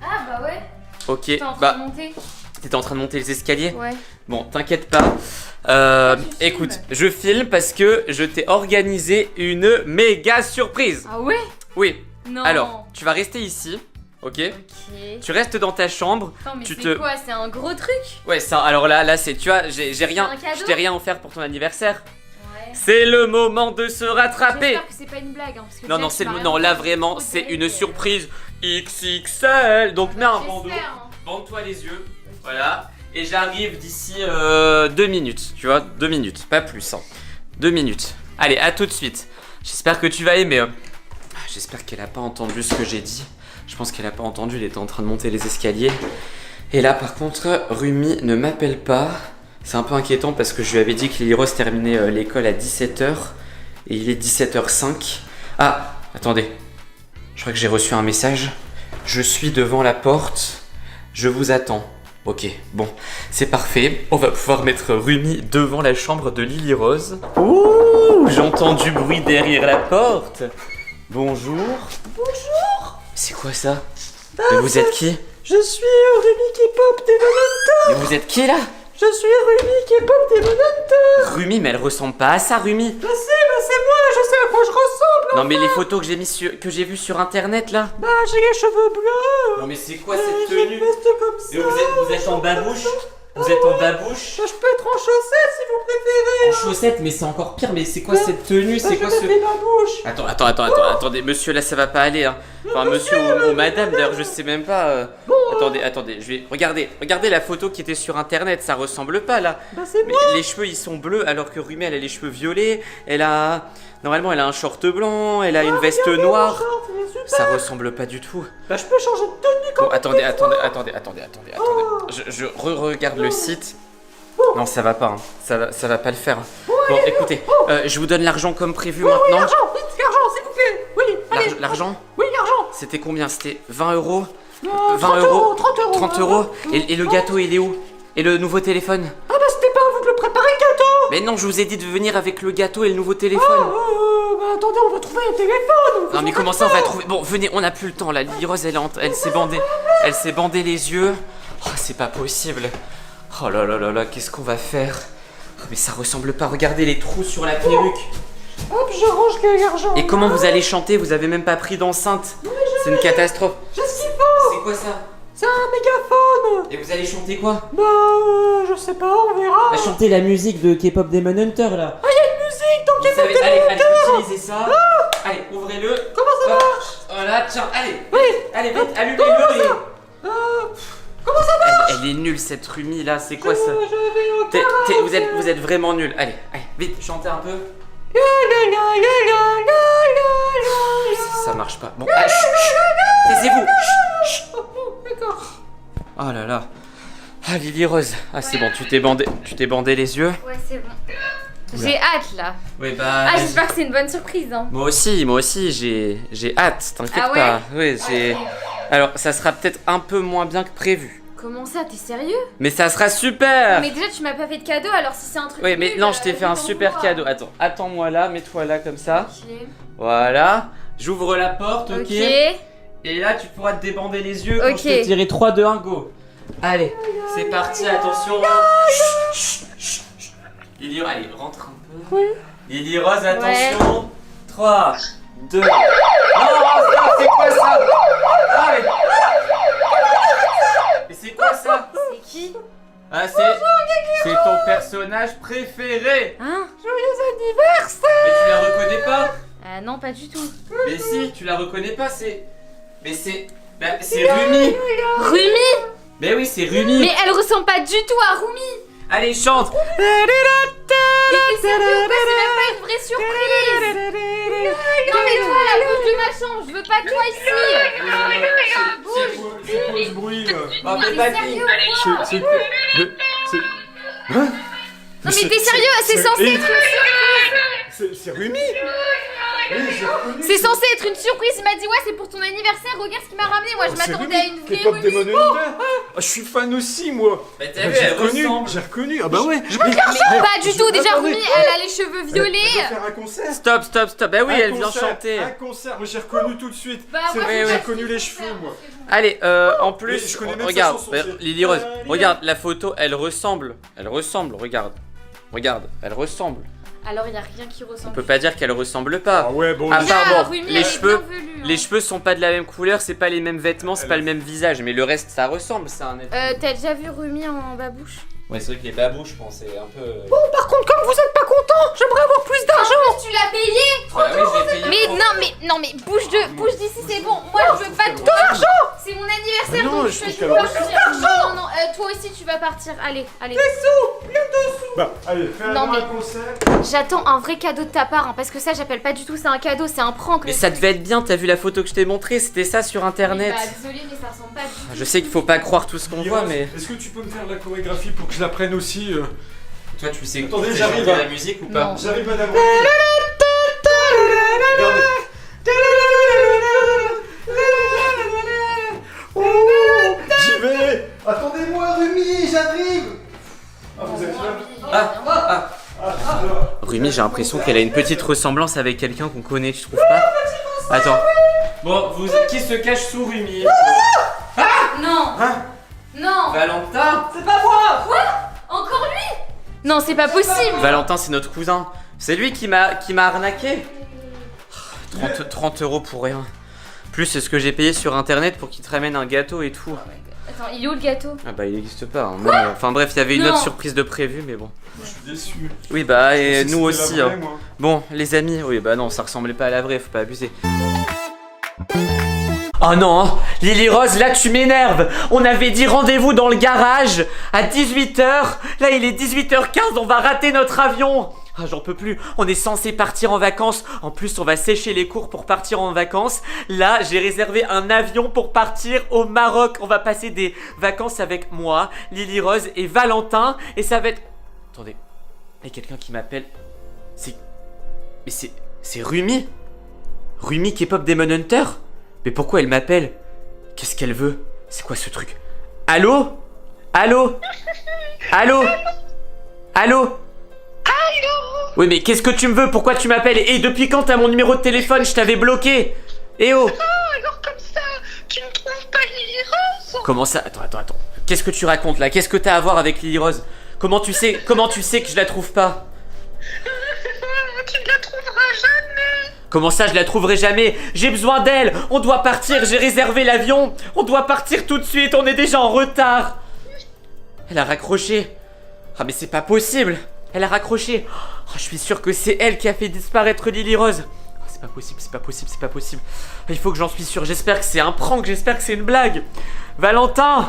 Ah bah ouais. Ok, T'es en train bah de monter. t'étais en train de monter les escaliers? Ouais. Bon, t'inquiète pas. tu filmes? Écoute, je filme parce que je t'ai organisé une méga surprise. Ah ouais? Oui. Non. Alors, tu vas rester ici, ok? Ok. Tu restes dans ta chambre. Attends, mais tu c'est te- quoi? C'est un gros truc? Ouais, ça. Alors là, c'est, tu vois, j'ai rien, un cadeau? je t'ai rien offert pour ton anniversaire. Ouais. C'est le moment de se rattraper. J'espère que c'est pas une blague. Hein, parce que Non, déjà, non, tu c'est m'as le, rien non, là dit, vraiment, trop c'est direct, une et- surprise XXL. Donc mets un bandeau, J'espère, hein. bande-toi les yeux, voilà. Et j'arrive d'ici 2 minutes, tu vois, 2 minutes, pas plus, hein. 2 minutes. Allez, à tout de suite. J'espère que tu vas aimer. J'espère qu'elle a pas entendu ce que j'ai dit. Je pense qu'elle a pas entendu, elle était en train de monter les escaliers. Et là, par contre, Rumi ne m'appelle pas. C'est un peu inquiétant parce que je lui avais dit que Lily Rose terminait l'école à 17h. Et il est 17h05. Ah, attendez. Je crois que j'ai reçu un message. Je suis devant la porte. Je vous attends. Ok, bon, c'est parfait. On va pouvoir mettre Rumi devant la chambre de Lily Rose. Ouh, j'entends du bruit derrière la porte. Bonjour. Bonjour. C'est quoi ça? Mais vous êtes qui? Je suis Rumi K-pop Demon Hunter. Mais vous êtes qui là? Je suis Rumi K-pop Demon Hunter. Rumi, mais elle ressemble pas à ça, Rumi. Bah c'est moi, je sais à quoi je ressemble. Non mais les photos que j'ai vues sur internet là. Bah j'ai les cheveux bleus. Non mais c'est quoi cette J'ai une tenue? veste comme ça. Mais vous êtes en babouche? Vous êtes en babouche? Je peux être en chaussettes si vous préférez. En chaussettes, mais c'est encore pire. Mais c'est quoi cette tenue? C'est Je quoi me ce... fais ma bouche. Attendez, monsieur, là ça va pas aller. Hein. Enfin, monsieur ou madame, d'ailleurs, je sais même pas. Attendez, je vais. Regardez la photo qui était sur internet, ça ressemble pas là. Bah c'est Mais les cheveux ils sont bleus alors que Rumi elle a les cheveux violets. Normalement elle a un short blanc, elle a une veste noire. Ça ressemble pas du tout. Bah je peux changer de tenue quand Bon, attendez. Je regarde le site. Non, ça va pas. Hein. Ça va pas le faire. Bon, écoutez, je vous donne l'argent comme prévu maintenant. L'argent, vite, l'argent, s'il vous plaît. Oui, allez. L'argent? Oui, l'argent. C'était combien? C'était 20 euros? 20 20 euros? 30 euros. 30 euros? Et le gâteau, il est où? Et le nouveau téléphone? Ah bah c'était pas à vous de le préparer le gâteau. Mais non, je vous ai dit de venir avec le gâteau et le nouveau téléphone. Bah attendez, on va trouver un téléphone. Non mais comment ça on va trouver? Bon, venez, on n'a plus le temps là. Lily Rose, elle s'est bandée les yeux. Oh, c'est pas possible. Oh là là là là, qu'est-ce qu'on va faire? Oh, mais ça ressemble pas. Regardez les trous sur la perruque. Hop, je range l'argent. Et comment vous allez chanter? Vous avez même pas pris d'enceinte. C'est une catastrophe. J'ai ce qu'il faut. C'est quoi ça? C'est un mégaphone. Et vous allez chanter quoi? Bah je sais pas, on verra. Bah, chanter la musique de K-pop Demon Hunter là. Ah y'a une musique donc Vous savez, allez, utilisez ça. Allez, ouvrez-le. Comment ça Hop. marche? Voilà, tiens, allez. Oui. Allez, vite, allumez-le. Comment et- ça Comment ça marche? Elle est nulle cette Rumi là, c'est quoi ça? Je vais au Vous êtes vraiment nuls. Allez, vite, chantez un peu. Ça marche pas. Bon, taisez-vous. D'accord. Oh là là. Ah Lily Rose. Ah c'est bon, tu t'es bandé les yeux. Ouais, c'est bon. J'ai hâte là. Oui bah. Ah, j'espère que c'est une bonne surprise. Hein. Moi aussi, j'ai hâte. T'inquiète Ah ouais? pas. Oui, j'ai. Alors, ça sera peut-être un peu moins bien que prévu, Comment ça, t'es sérieux? mais ça sera super. Mais déjà, tu m'as pas fait de cadeau, alors si c'est un truc. Oui, mais nul, non, je t'ai fait un t'en super vouloir. cadeau. Attends-moi là, mets-toi là comme ça. Ok. Voilà. J'ouvre la porte, ok. Ok. Et là, tu pourras te débander les yeux quand Ok. je te dirai 3, 2, 1, go. Allez, c'est parti, attention. Lily, allez, rentre un peu. Oui. Lily Rose, attention. 3, 2. Non, c'est quoi ça? Ah, mais c'est quoi ça? C'est qui? Ah, c'est ton personnage préféré. Hein? Joyeux anniversaire. Mais tu la reconnais pas? Non, pas du tout. Mais si, tu la reconnais pas, c'est. Mais c'est. Bah, c'est Rumi. Rumi? Mais oui, c'est Rumi. Mais elle ressemble pas du tout à Rumi. Allez, chante. Mais t'es sérieux ou quoi? C'est même pas une vraie surprise. Non mais toi, la bouche de ma chambre, je veux pas toi ici. C'est quoi ce bruit là? Oh, Mais mais pas t'es sérieux dit. ou quoi? Hein? Non mais t'es sérieux? C'est censé être une surprise. C'est Rumi? C'est censé être une surprise, il m'a dit ouais c'est pour ton anniversaire, regarde ce qu'il m'a ramené, moi je m'attendais à une vraie K-pop remise. Demon Hunter. Je suis fan aussi, moi. Bah t'as Bah, vu, j'ai elle reconnu, ressemble. j'ai reconnu. Ah bah ouais. Mais pas du tout, déjà Attendez. Rumi elle a les cheveux Elle va violets. faire un concert. Stop, stop, stop. Bah oui, Un elle vient concert, chanter. Un concert, moi j'ai reconnu tout de suite. Bah, C'est moi, vrai, j'ai j'ai pas reconnu suivi les le cheveux, concert, moi. c'est bon. Allez, en Mais plus, je connais même regarde, sa chanson, bah, c'est- Lily Rose, regarde la photo, elle ressemble, regarde, elle ressemble. Alors il y a rien qui On ressemble. peut pas dire qu'elle ressemble pas. Ah ouais, bon. À je- part, Ah, bon, Rumi, les elle est cheveux, bien velue, hein. les cheveux sont pas de la même couleur, c'est pas les mêmes vêtements, c'est pas le même visage, mais le reste ça ressemble, c'est un. T'as déjà vu Rumi en babouche? Ouais, c'est vrai que les babous, je pense, c'est un peu. Par contre, comme vous êtes pas content, j'aimerais avoir plus d'argent. Tu l'as payé? Ah oui, je l'ai payé. Non mais bouge d'ici c'est bon. Moi je veux pas de ton argent. C'est mon anniversaire Mais non, donc je je trouve te qu'elle dis a partir. Non, toi aussi tu vas partir. Allez. Bah, allez, fais Non, un mais- concert. J'attends un vrai cadeau de ta part hein, parce que ça j'appelle pas du tout ça un cadeau, c'est un prank. Mais ça devait être bien, t'as vu la photo que je t'ai montrée, c'était ça sur internet. Bah désolé mais ça ressemble pas du tout. Je sais qu'il faut pas croire tout ce qu'on Lily voit, Rose, mais. Est-ce que tu peux me faire la chorégraphie pour que je la prenne aussi Toi, tu sais Attendez, j'arrive, hein. la musique ou pas? Non. J'arrive, madame. Regardez. J'y vais. Attendez-moi, Rumi, j'arrive. Ah, vous êtes là Rumi, j'ai l'impression qu'elle a une petite ressemblance avec quelqu'un qu'on connaît, tu trouves pas? Attends. Bon, qui se cache sous Rumi? Non. Non. Valentin? C'est pas moi. Encore lui? Non c'est pas possible. Valentin, c'est notre cousin. C'est lui qui m'a arnaqué. 30 euros pour rien. Plus ce que j'ai payé sur internet pour qu'il te ramène un gâteau et tout. Attends il est où le gâteau? Ah bah il n'existe pas. Hein. Même, enfin bref, il y avait une Non. autre surprise de prévu, mais bon. Je suis déçu. Oui bah et Je nous pensais que aussi. c'était la vraie, Hein. moi. Bon, les amis, oui bah non, ça ressemblait pas à la vraie, faut pas abuser. Oh non, hein. Lily Rose, là tu m'énerves. On avait dit rendez-vous dans le garage à 18h. Là il est 18h15, on va rater notre avion. Ah, j'en peux plus, on est censé partir en vacances. En plus on va sécher les cours pour partir en vacances. Là j'ai réservé un avion pour partir au Maroc. On va passer des vacances avec moi, Lily Rose et Valentin. Et ça va être... Attendez, il y a quelqu'un qui m'appelle. Mais c'est Rumi. Rumi K-pop Demon Hunter. Mais pourquoi elle m'appelle? Qu'est-ce qu'elle veut? C'est quoi ce truc? Allô? Allô? Allô? Allô? Oui mais qu'est-ce que tu me veux? Pourquoi tu m'appelles? Et depuis quand t'as mon numéro de téléphone? Je t'avais bloqué. Eh oh! Alors comme ça, tu ne trouves pas Lily Rose? Comment ça? Attends. Qu'est-ce que tu racontes là? Qu'est-ce que t'as à voir avec Lily Rose? Comment tu sais que je la trouve pas? Tu ne la trouveras jamais. Comment ça je la trouverai jamais? J'ai besoin d'elle. On doit partir, j'ai réservé l'avion. On doit partir tout de suite, on est déjà en retard. Elle a raccroché. Ah mais c'est pas possible. Elle a raccroché. Oh, je suis sûr que c'est elle qui a fait disparaître Lily Rose. Oh, c'est pas possible. Il faut que j'en suis sûr. J'espère que c'est un prank, j'espère que c'est une blague. Valentin.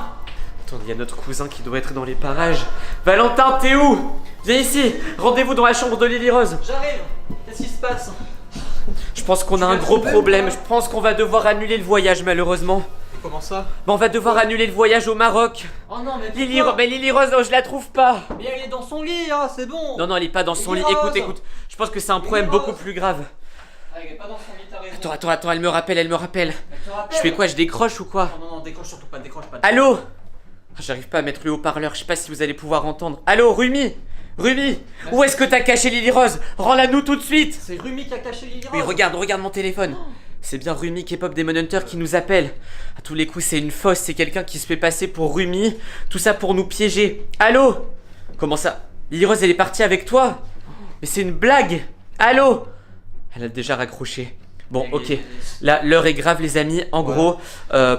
Attends, il y a notre cousin qui doit être dans les parages. Valentin, t'es où? Viens ici. Rendez-vous dans la chambre de Lily Rose. J'arrive. Qu'est-ce qui se passe? Je pense qu'on a un gros problème. Je pense qu'on va devoir annuler le voyage malheureusement. Comment ça? Bon, on va devoir annuler le voyage au Maroc. Oh non, mais Lily Rose, oh, je la trouve pas. Mais elle est dans son lit, hein, c'est bon. Non, elle est pas dans son lit. Lily Rose. Écoute. Je pense que c'est un Lily problème Rose. beaucoup plus grave. Ah, elle est pas dans son lit, t'as raison. Attends, elle me rappelle. Elle te rappelle. Je fais quoi? Je décroche ou quoi? Non, décroche surtout pas, décroche pas. Allô? Ah, j'arrive pas à mettre le haut-parleur. Je sais pas si vous allez pouvoir entendre. Allô, Rumi? Où est-ce que t'as caché Lily Rose? Rends-la nous tout de suite. C'est Rumi qui a caché Lily Rose. Oui, regarde mon téléphone. C'est bien Rumi K-pop Demon Hunter qui nous appelle. À tous les coups, c'est une fausse, c'est quelqu'un qui se fait passer pour Rumi. Tout ça pour nous piéger. Allô? Comment ça? Lily Rose, elle est partie avec toi? Mais c'est une blague. Allô? Elle a déjà raccroché. Bon, ok. Là, l'heure est grave, les amis. En gros,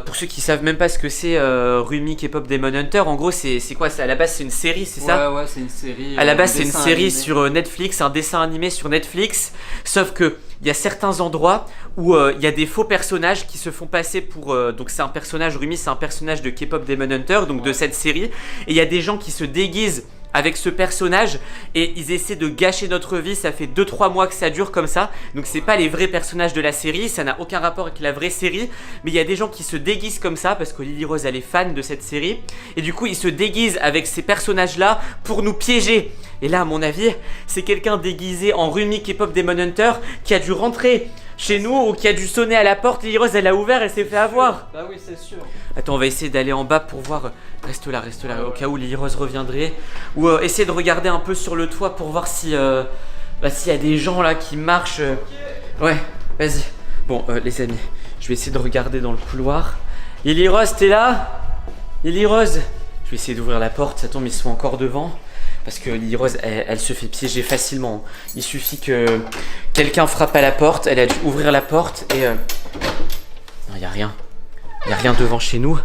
pour ceux qui savent même pas ce que c'est Rumi K-pop Demon Hunter, en gros, c'est quoi? À la base, c'est une série, c'est ça? Ouais, c'est une série. À la base, c'est une série sur Netflix, un dessin animé sur Netflix. Sauf que il y a certains endroits où il y a des faux personnages qui se font passer pour. Donc, c'est un personnage, Rumi, c'est un personnage de K-pop Demon Hunter, donc de cette série. Et il y a des gens qui se déguisent avec ce personnage et ils essaient de gâcher notre vie. Ça fait 2-3 mois que ça dure comme ça. Donc c'est pas les vrais personnages de la série, ça n'a aucun rapport avec la vraie série. Mais il y a des gens qui se déguisent comme ça parce que Lily Rose elle est fan de cette série. Et du coup ils se déguisent avec ces personnages là pour nous piéger. Et là, à mon avis, c'est quelqu'un déguisé en Rumi K-pop Demon Hunter qui a dû rentrer chez nous ou qui a dû sonner à la porte. Lily Rose, elle a ouvert, elle s'est fait avoir. Bah oui, c'est sûr. Attends, on va essayer d'aller en bas pour voir. Reste là, au cas où Lily Rose reviendrait. Ou essayer de regarder un peu sur le toit pour voir si s'il y a des gens là qui marchent. Ouais, vas-y. Bon, les amis, je vais essayer de regarder dans le couloir. Lily Rose, t'es là? Lily Rose? Je vais essayer d'ouvrir la porte, ça tombe, ils sont encore devant. Parce que Lily Rose, elle se fait piéger facilement. Il suffit que quelqu'un frappe à la porte, elle a dû ouvrir la porte et... Non, y a rien. Y a rien devant chez nous.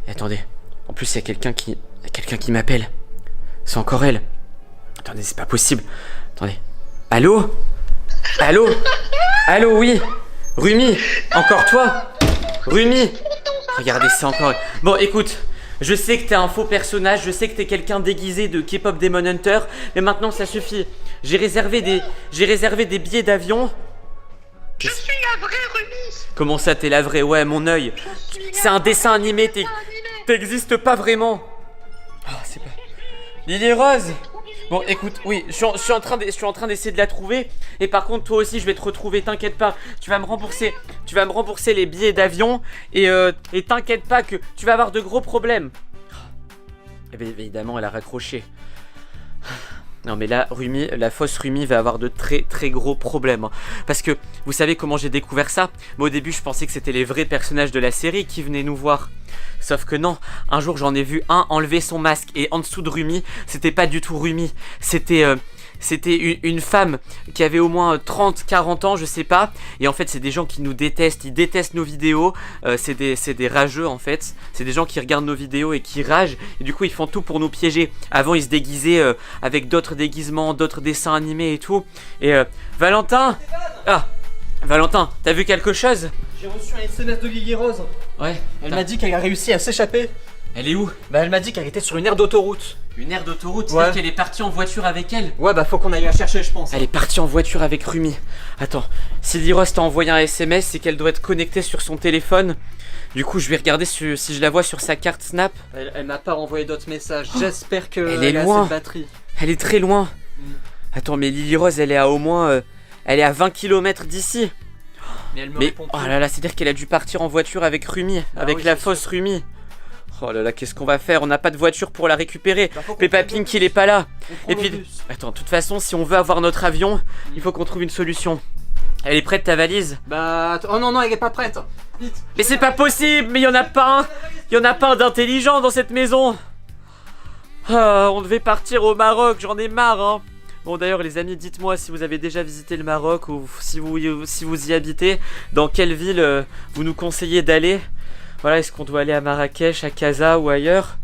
Et attendez, en plus il y a quelqu'un qui m'appelle. C'est encore elle. Attendez, c'est pas possible. Attendez. Allô? Allô? Allô, oui? Rumi? Encore toi? Rumi? Regardez, c'est encore... Bon, écoute, je sais que t'es un faux personnage, je sais que t'es quelqu'un déguisé de K-pop Demon Hunter, mais maintenant ça suffit. J'ai réservé des billets d'avion. Je suis la vraie Rumi. Comment ça, t'es la vraie? Ouais, mon œil. C'est un dessin animé, t'existes pas vraiment. Ah, c'est pas... Lily Rose? Bon, écoute, oui, je suis en train d'essayer de la trouver. Et par contre, toi aussi, je vais te retrouver, t'inquiète pas. Tu vas me rembourser les billets d'avion. Et t'inquiète pas que tu vas avoir de gros problèmes. Et bien évidemment, elle a raccroché. Non mais là, Rumi, la fausse Rumi va avoir de très très gros problèmes. Parce que, vous savez comment j'ai découvert ça? Moi au début, je pensais que c'était les vrais personnages de la série qui venaient nous voir. Sauf que non, un jour j'en ai vu un enlever son masque et en dessous de Rumi, c'était pas du tout Rumi. C'était une femme qui avait au moins 30-40 ans, je sais pas. Et en fait, c'est des gens qui nous détestent, ils détestent nos vidéos. C'est des rageux en fait. C'est des gens qui regardent nos vidéos et qui ragent. Et du coup, ils font tout pour nous piéger. Avant, ils se déguisaient avec d'autres déguisements, d'autres dessins animés et tout. Et Valentin! Ah! Valentin, t'as vu quelque chose? J'ai reçu un SMS de Lily Rose. Ouais. Elle m'a dit qu'elle a réussi à s'échapper. Elle est où? Bah elle m'a dit qu'elle était sur une aire d'autoroute. Une aire d'autoroute? Ouais. C'est-à-dire qu'elle est partie en voiture avec elle? Ouais bah faut qu'on aille la chercher je pense. Elle est partie en voiture avec Rumi. Attends, si Lily Rose t'a envoyé un SMS, c'est qu'elle doit être connectée sur son téléphone. Du coup, je vais regarder si je la vois sur sa carte Snap. Elle m'a pas renvoyé d'autres messages. J'espère que elle est a loin. assez de batterie. Elle est très loin. Attends, mais Lily Rose, elle est à au moins... elle est à 20 km d'ici. Mais elle me Mais répond oh plus. là là, c'est-à-dire qu'elle a dû partir en voiture avec Rumi, avec oui, la c'est fausse Rumi. Oh là là, qu'est-ce qu'on va faire? On n'a pas de voiture pour la récupérer. Bah, faut qu'on Peppa prenne le Pink, il est pas là. On prend Et le puis, bus. attends, de toute façon, si on veut avoir notre avion, il faut qu'on trouve une solution. Elle est prête ta valise? Bah oh non elle est pas prête. Vite. Mais c'est pas possible, mais il y en a pas un. Il y en a pas un d'intelligent dans cette maison. Ah, on devait partir au Maroc, j'en ai marre hein. Bon d'ailleurs les amis, dites-moi si vous avez déjà visité le Maroc ou si vous y habitez, dans quelle ville vous nous conseillez d'aller. Voilà, est-ce qu'on doit aller à Marrakech, à Casa ou ailleurs?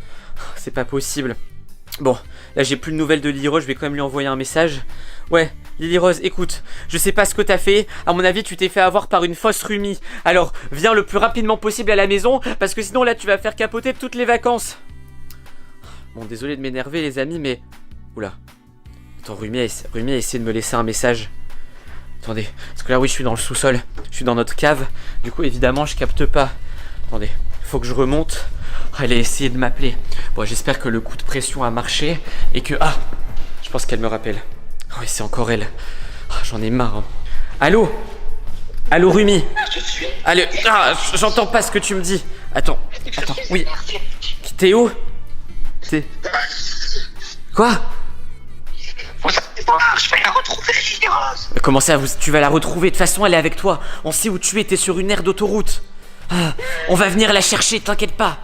C'est pas possible. Bon, là j'ai plus de nouvelles de Lily Rose, je vais quand même lui envoyer un message. Ouais, Lily Rose, écoute, je sais pas ce que t'as fait, à mon avis tu t'es fait avoir par une fausse Rumi. Alors viens le plus rapidement possible à la maison, parce que sinon là tu vas faire capoter toutes les vacances. Bon, désolé de m'énerver les amis, mais... Oula. Attends, Rumi a essayé de me laisser un message. Attendez, parce que là oui je suis dans le sous-sol, je suis dans notre cave, du coup évidemment je capte pas. Attendez, faut que je remonte. Oh, elle a essayé de m'appeler. Bon, j'espère que le coup de pression a marché et que... Ah, je pense qu'elle me rappelle. Oh, oui, c'est encore elle. Oh, j'en ai marre. Hein. Allô? Allô, Rumi? Je suis. Allô? Ah, j'entends pas ce que tu me dis. Attends, oui. T'es où? T'es... Quoi? Vous savez pas, je vais la retrouver, Lily Rose. Comment ça, tu vas la retrouver? De toute façon, elle est avec toi. On sait où tu es, t'es sur une aire d'autoroute. Ah, on va venir la chercher, t'inquiète pas.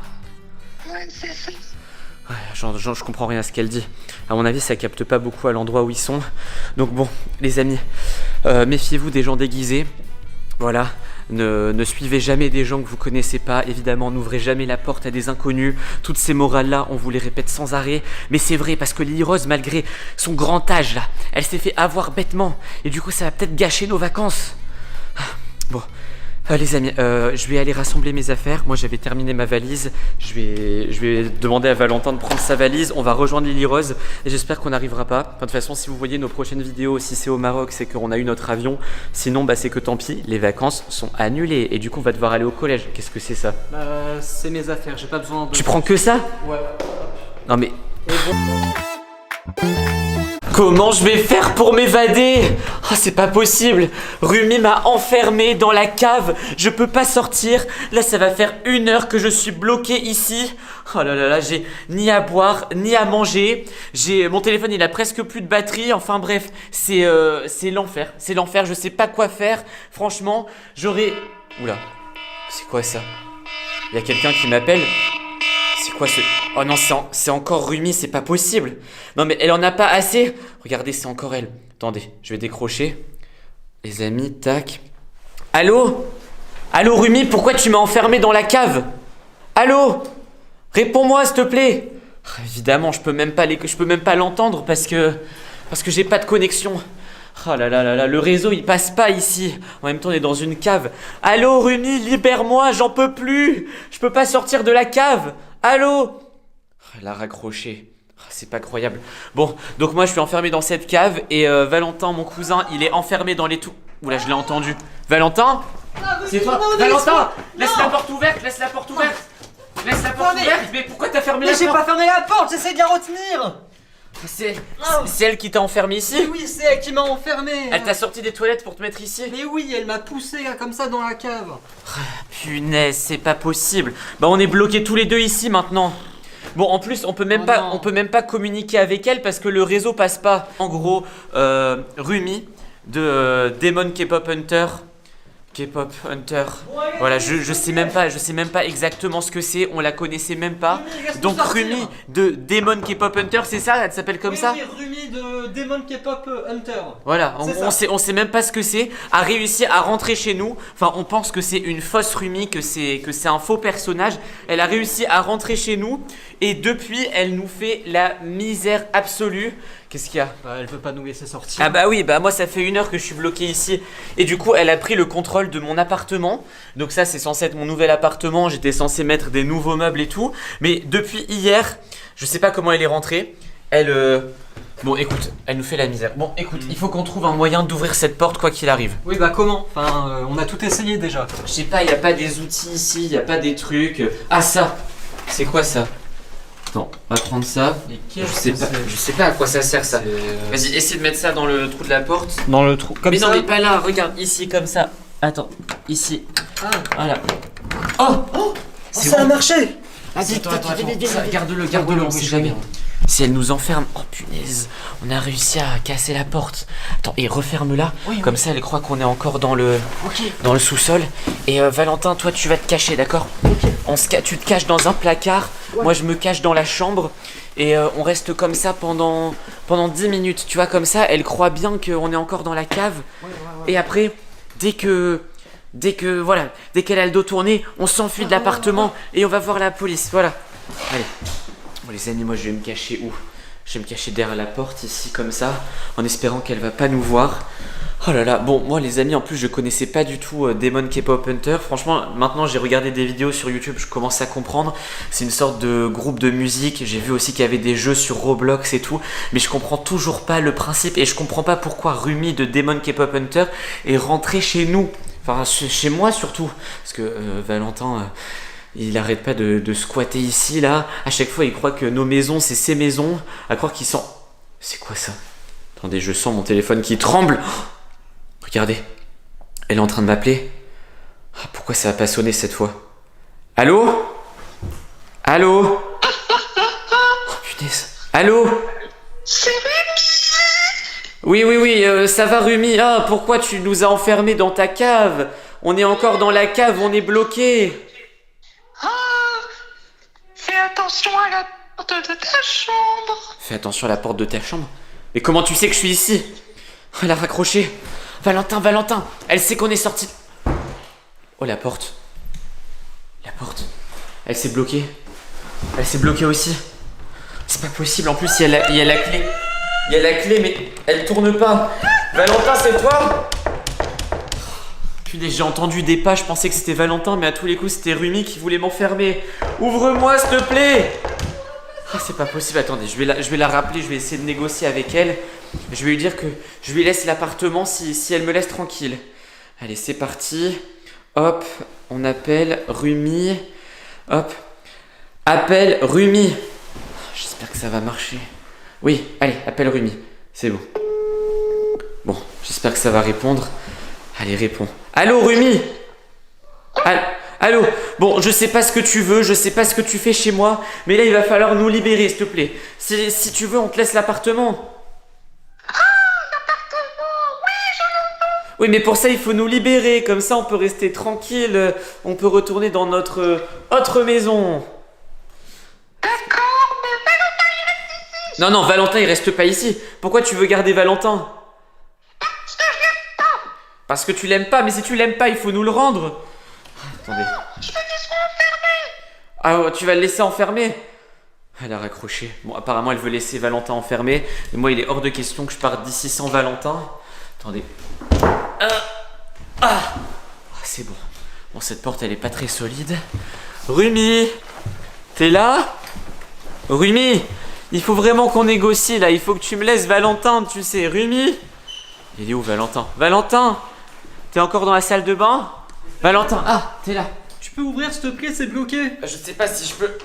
Ouais, c'est. Ouais, je comprends rien à ce qu'elle dit. À mon avis, ça capte pas beaucoup à l'endroit où ils sont. Donc bon, les amis, méfiez-vous des gens déguisés. Voilà, ne suivez jamais des gens que vous connaissez pas. Évidemment, n'ouvrez jamais la porte à des inconnus. Toutes ces morales-là, on vous les répète sans arrêt. Mais c'est vrai, parce que Lily Rose, malgré son grand âge, là, elle s'est fait avoir bêtement. Et du coup, ça va peut-être gâcher nos vacances. Bon... les amis, je vais aller rassembler mes affaires. Moi j'avais terminé ma valise. Je vais demander à Valentin de prendre sa valise. On va rejoindre Lily Rose et j'espère qu'on n'arrivera pas. Enfin, de toute façon, si vous voyez nos prochaines vidéos, si c'est au Maroc, c'est qu'on a eu notre avion. Sinon, bah, c'est que tant pis, les vacances sont annulées et du coup on va devoir aller au collège. Qu'est-ce que c'est ça? Bah c'est mes affaires, j'ai pas besoin de... Tu prends que ça? Ouais. Non mais... Et bon. Comment je vais faire pour m'évader? Ah, c'est pas possible. Rumi m'a enfermé dans la cave. Je peux pas sortir. Là, ça va faire 1 heure que je suis bloqué ici. Oh là là là, j'ai ni à boire, ni à manger. Mon téléphone, il a presque plus de batterie. Enfin bref, c'est l'enfer. C'est l'enfer, je sais pas quoi faire. Franchement, Oula, c'est quoi ça? Il y a quelqu'un qui m'appelle. C'est quoi ce... Oh non, c'est encore Rumi, c'est pas possible. Non mais elle en a pas assez. Regardez, c'est encore elle. Attendez, je vais décrocher. Les amis, tac. Allô? Allô Rumi, pourquoi tu m'as enfermé dans la cave? Allô? Réponds-moi s'il te plaît. Évidemment, je peux même pas l'entendre parce que j'ai pas de connexion. Oh là là là là, le réseau il passe pas ici. En même temps, on est dans une cave. Allô Rumi, libère-moi, j'en peux plus. Je peux pas sortir de la cave. Allô? Elle a raccroché. C'est pas croyable. Bon, donc moi je suis enfermé dans cette cave et Valentin, mon cousin, il est enfermé dans les tout. Oula, je l'ai entendu. Valentin? C'est toi? Valentin, laisse la porte ouverte, laisse la porte ouverte. Laisse la porte ouverte. Mais pourquoi t'as fermé la porte? Mais j'ai pas fermé la porte, j'essaie de la retenir. C'est elle qui t'a enfermé ici? Mais oui, c'est elle qui m'a enfermé. Elle t'a sorti des toilettes pour te mettre ici? Mais oui, elle m'a poussé là, comme ça dans la cave. Punaise, c'est pas possible. Bah on est bloqués tous les deux ici maintenant. Bon, en plus, on peut même pas communiquer avec elle parce que le réseau passe pas. En gros, Rumi de Demon K-pop Hunter. K-pop Hunter. Voilà, je sais même pas exactement ce que c'est, on la connaissait même pas. Donc Rumi de Demon K-pop Hunter, c'est ça? Elle s'appelle comme ça? Oui, Rumi de Demon K-pop Hunter. Voilà, on sait même pas ce que c'est, a réussi à rentrer chez nous. Enfin, on pense que c'est une fausse Rumi, que c'est un faux personnage. Elle a réussi à rentrer chez nous et depuis, elle nous fait la misère absolue. Qu'est-ce qu'il y a? Elle veut pas nous laisser sortir. Ah bah oui, bah moi ça fait 1 heure que je suis bloqué ici. Et du coup elle a pris le contrôle de mon appartement. Donc ça c'est censé être mon nouvel appartement. J'étais censé mettre des nouveaux meubles et tout. Mais depuis hier, je sais pas comment elle est rentrée. Bon écoute, elle nous fait la misère. Bon écoute, il faut qu'on trouve un moyen d'ouvrir cette porte quoi qu'il arrive. Oui bah comment? Enfin on a tout essayé déjà. Je sais pas, il y a pas des outils ici, il y a pas des trucs. Ah ça, c'est quoi ça? Attends, on va prendre ça. Je sais pas à quoi ça sert ça. Vas-y, essaie de mettre ça dans le trou de la porte. Dans le trou, comme mais ça? Mais non, mais pas là, regarde, ici, comme ça. Attends, ici. Ah. Voilà. Oh, ça a marché. Vas-y, attends, garde-le, on sait jamais. Si elle nous enferme, oh punaise, on a réussi à casser la porte. Attends, et referme-la, comme ça elle croit qu'on est encore dans le sous-sol. Et Valentin, toi tu vas te cacher, d'accord? Tu te caches dans un placard, moi je me cache dans la chambre. Et on reste comme ça pendant 10 minutes, tu vois, comme ça elle croit bien qu'on est encore dans la cave. Et après, dès qu'elle a le dos tourné, on s'enfuit de l'appartement et on va voir la police, voilà. Allez. Bon les amis, moi je vais me cacher où? Je vais me cacher derrière la porte ici comme ça, en espérant qu'elle va pas nous voir. Oh là là, bon moi les amis en plus je connaissais pas du tout Demon K-pop Hunter. Franchement maintenant j'ai regardé des vidéos sur YouTube, je commence à comprendre. C'est une sorte de groupe de musique, j'ai vu aussi qu'il y avait des jeux sur Roblox et tout. Mais je comprends toujours pas le principe et je comprends pas pourquoi Rumi de Demon K-pop Hunter est rentré chez nous. Enfin chez moi surtout, parce que Valentin... il arrête pas de squatter ici, là. À chaque fois, il croit que nos maisons, c'est ses maisons. À croire qu'il sent... C'est quoi ça? Attendez, je sens mon téléphone qui tremble. Oh, regardez. Elle est en train de m'appeler. Oh, pourquoi ça a pas sonné cette fois? Allô? Allô? Oh punaise. Allô? C'est Oui, ça va Rumi. Ah, pourquoi tu nous as enfermés dans ta cave? On est encore dans la cave, on est bloqués. Fais attention à la porte de ta chambre. Fais attention à la porte de ta chambre. Mais comment tu sais que je suis ici? Elle a raccroché. Valentin, elle sait qu'on est sorti. Oh la porte. Elle s'est bloquée. Elle s'est bloquée aussi. C'est pas possible, en plus il y a la clé. Il y a la clé mais elle tourne pas. Valentin, c'est toi? J'ai entendu des pas, je pensais que c'était Valentin, mais à tous les coups c'était Rumi qui voulait m'enfermer. Ouvre-moi s'il te plaît. Ah, c'est pas possible, attendez, je vais la rappeler, je vais essayer de négocier avec elle. Je vais lui dire que je lui laisse l'appartement si elle me laisse tranquille. Allez, c'est parti. Hop, on appelle Rumi. Hop, appelle Rumi. J'espère que ça va marcher. Oui, allez, appelle Rumi. C'est bon. Bon, j'espère que ça va répondre. Allez, réponds. Allô, Rumi? Allô? Bon, je sais pas ce que tu veux, je sais pas ce que tu fais chez moi, mais là, il va falloir nous libérer, s'il te plaît. Si tu veux, on te laisse l'appartement. Oui, mais pour ça, il faut nous libérer. Comme ça, on peut rester tranquille. On peut retourner dans notre autre maison. D'accord, mais Valentin, il reste ici. Non, Valentin, il reste pas ici. Pourquoi tu veux garder Valentin? Parce que je l'aime pas. Parce que tu l'aimes pas. Mais si tu l'aimes pas, il faut nous le rendre. Attendez. Je veux qu'il soit enfermé. Ah, ouais, tu vas le laisser enfermer? Elle a raccroché. Bon, apparemment, elle veut laisser Valentin enfermé. Mais moi, il est hors de question que je parte d'ici sans Valentin. Attendez. C'est bon. Bon, cette porte, elle est pas très solide. Rumi, t'es là? Rumi, il faut vraiment qu'on négocie là. Il faut que tu me laisses Valentin, tu sais. Rumi, il est où Valentin? Valentin, t'es encore dans la salle de bain? Valentin, t'es là. Tu peux ouvrir s'il te plaît, c'est bloqué. Je sais pas si je peux.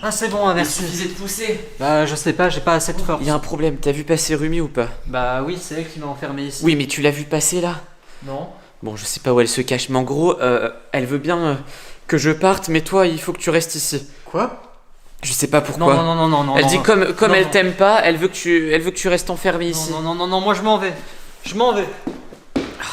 Ah c'est bon, Il merci. suffisait de pousser. Bah je sais pas, j'ai pas assez de force. Il y a un problème. T'as vu passer Rumi ou pas? Bah oui, c'est elle qui m'a enfermé ici. Oui, mais tu l'as vu passer là? Non. Bon, je sais pas où elle se cache, mais en gros, elle veut bien que je parte, mais toi, il faut que tu restes ici. Quoi? Je sais pas pourquoi. Non. Elle dit comme Non, elle non. t'aime pas, elle veut que tu restes enfermé ici. Non, moi je m'en vais. Je m'en vais.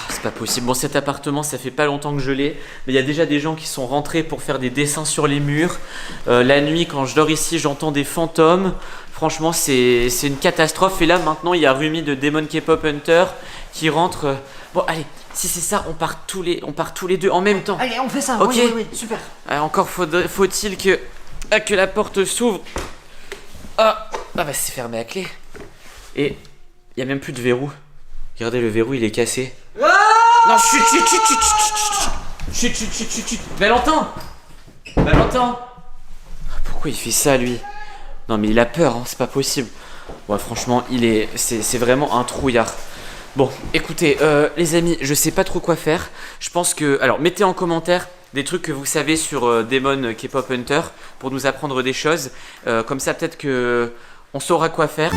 C'est pas possible. Bon, cet appartement, ça fait pas longtemps que je l'ai, mais il y a déjà des gens qui sont rentrés pour faire des dessins sur les murs. La nuit, quand je dors ici, j'entends des fantômes. Franchement, c'est une catastrophe. Et là, maintenant, il y a Rumi de Demon K-Pop Hunter qui rentre. Bon, allez, si c'est ça, on part tous les deux en même temps. Allez, on fait ça. Ok. Oui, super. Encore faut-il que la porte s'ouvre. Bah c'est fermé à clé. Et il y a même plus de verrou. Regardez, le verrou, il est cassé. Non, chut. Valentin. Pourquoi il fait ça, lui? Non, mais il a peur, hein, c'est pas possible. Ouais, franchement, c'est vraiment un trouillard. Bon, écoutez, les amis, je sais pas trop quoi faire. Je pense que... Alors, mettez en commentaire des trucs que vous savez sur Demon K-Pop Hunter pour nous apprendre des choses. Comme ça, peut-être que on saura quoi faire.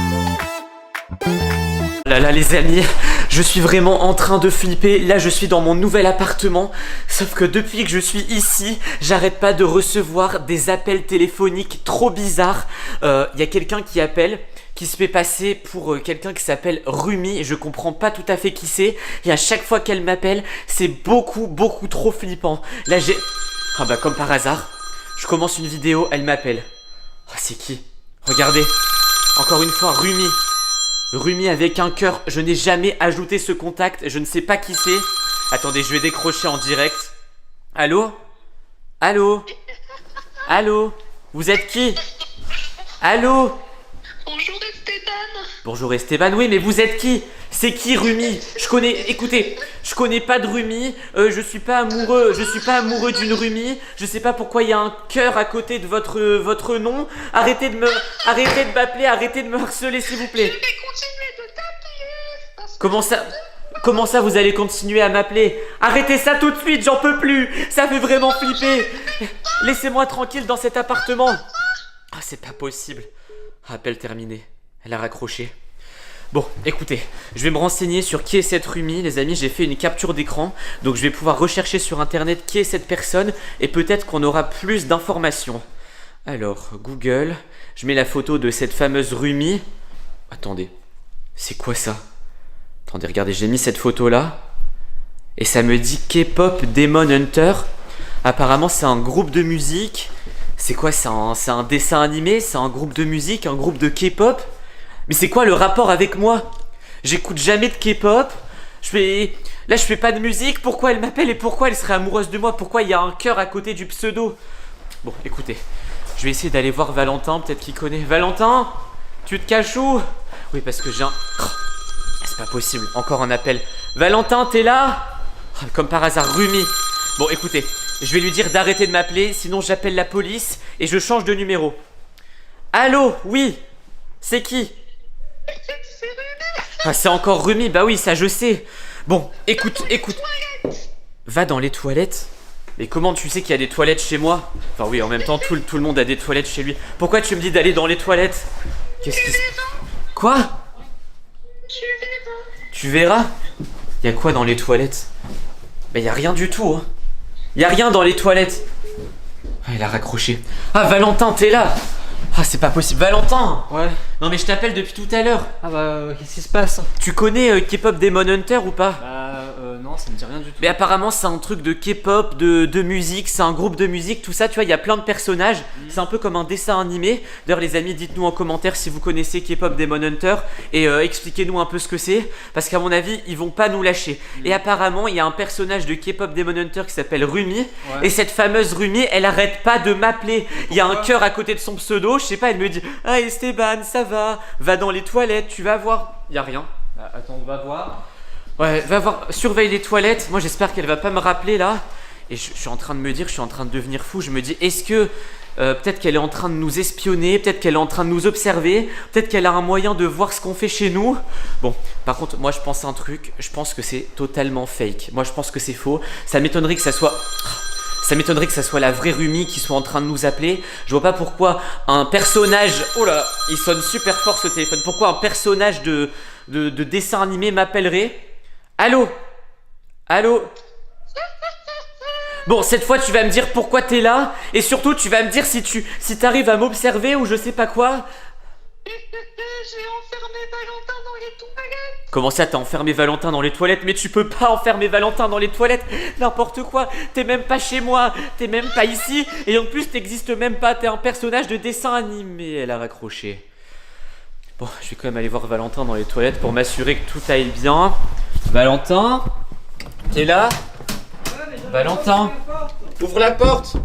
Là, les amis, je suis vraiment en train de flipper. Là, je suis dans mon nouvel appartement. Sauf que depuis que je suis ici, j'arrête pas de recevoir des appels téléphoniques trop bizarres. Il y a quelqu'un qui appelle, qui se fait passer pour quelqu'un qui s'appelle Rumi. Je comprends pas tout à fait qui c'est. Et à chaque fois qu'elle m'appelle, c'est beaucoup trop flippant. Là, j'ai... Ah bah, comme par hasard, je commence une vidéo, elle m'appelle. Oh, c'est qui? Regardez. Encore une fois, Rumi avec un cœur. Je n'ai jamais ajouté ce contact. Je ne sais pas qui c'est. Attendez, je vais décrocher en direct. Allô? Vous êtes qui? Allô? Bonjour Esteban. Bonjour Esteban, oui, mais vous êtes qui? C'est qui Rumi? Écoutez, je connais pas de Rumi, je suis pas amoureux d'une Rumi, je sais pas pourquoi il y a un cœur à côté de votre nom. Arrêtez de m'appeler, arrêtez de me harceler s'il vous plaît. Je vais continuer de t'appeler. parce que- Comment ça vous allez continuer à m'appeler? Arrêtez ça tout de suite, j'en peux plus, ça fait vraiment flipper. Laissez-moi tranquille dans cet appartement. Ah, c'est pas possible. Appel terminé, elle a raccroché. Bon, écoutez, je vais me renseigner sur qui est cette Rumi, les amis. J'ai fait une capture d'écran, donc je vais pouvoir rechercher sur internet qui est cette personne et peut-être qu'on aura plus d'informations. Alors, Google, je mets la photo de cette fameuse Rumi. Attendez, c'est quoi ça? Attendez, regardez, j'ai mis cette photo là et ça me dit K-Pop Demon Hunter. Apparemment, c'est un groupe de musique. C'est quoi? C'est un dessin animé? C'est un groupe de musique? Un groupe de K-Pop? Mais c'est quoi le rapport avec moi? J'écoute jamais de K-pop. Là, je fais pas de musique. Pourquoi elle m'appelle et pourquoi elle serait amoureuse de moi? Pourquoi il y a un cœur à côté du pseudo? Bon, écoutez, je vais essayer d'aller voir Valentin. Peut-être qu'il connaît. Valentin, tu te caches où? Oui, parce que j'ai un... Oh, c'est pas possible. Encore un appel. Valentin, t'es là? Oh, comme par hasard, Rumi. Bon, écoutez, je vais lui dire d'arrêter de m'appeler. Sinon, j'appelle la police et je change de numéro. Allô? Oui? C'est qui? Ah, c'est encore Rumi, bah oui, ça je sais. Bon, écoute. Va dans les toilettes. Mais comment tu sais qu'il y a des toilettes chez moi? Enfin oui, en même temps, tout le monde a des toilettes chez lui. Pourquoi tu me dis d'aller dans les toilettes? Qu'est-ce qui se... Quoi? Tu verras. Y a quoi dans les toilettes? Bah y a rien du tout, hein. Y a rien dans les toilettes. Ah, il a raccroché. Ah, Valentin, t'es là? Ah, c'est pas possible. Valentin! Ouais. Non mais je t'appelle depuis tout à l'heure. Ah bah, qu'est-ce qui se passe? Tu connais K-pop Demon Hunter ou pas? Non, ça me dit rien du tout. Mais apparemment c'est un truc de K-pop, de musique, c'est un groupe de musique, tout ça, tu vois, il y a plein de personnages, c'est un peu comme un dessin animé. D'ailleurs les amis, dites-nous en commentaire si vous connaissez K-pop Demon Hunter et expliquez-nous un peu ce que c'est, parce qu'à mon avis, ils vont pas nous lâcher. Et apparemment, il y a un personnage de K-pop Demon Hunter qui s'appelle Rumi, et cette fameuse Rumi, elle arrête pas de m'appeler. Il y a un cœur à côté de son pseudo, je sais pas, elle me dit « Ah Esteban, ça va dans les toilettes, tu vas voir. » Il y a rien. Attends, on va voir. Ouais, va voir, surveille les toilettes. Moi j'espère qu'elle va pas me rappeler là. Et je suis en train de me dire, je suis en train de devenir fou. Je me dis, est-ce que peut-être qu'elle est en train de nous espionner, peut-être qu'elle est en train de nous observer, peut-être qu'elle a un moyen de voir ce qu'on fait chez nous. Bon, par contre, moi je pense un truc, je pense que c'est totalement fake. Moi je pense que c'est faux. Ça m'étonnerait que ça soit... Ça m'étonnerait que ça soit la vraie Rumi qui soit en train de nous appeler. Je vois pas pourquoi un personnage... Oh là, il sonne super fort ce téléphone. Pourquoi un personnage de dessin animé m'appellerait? Allô? Allô? Bon, cette fois tu vas me dire pourquoi t'es là. Et surtout tu vas me dire si t'arrives à m'observer ou je sais pas quoi. J'ai enfermé Valentin dans les toilettes. Comment ça t'as enfermé Valentin dans les toilettes? Mais tu peux pas enfermer Valentin dans les toilettes. N'importe quoi. T'es même pas chez moi. T'es même pas ici. Et en plus t'existes même pas. T'es un personnage de dessin animé. Elle a raccroché. Bon, je vais quand même aller voir Valentin dans les toilettes pour m'assurer que tout aille bien. Valentin? T'es là? Valentin? Ouvre la porte!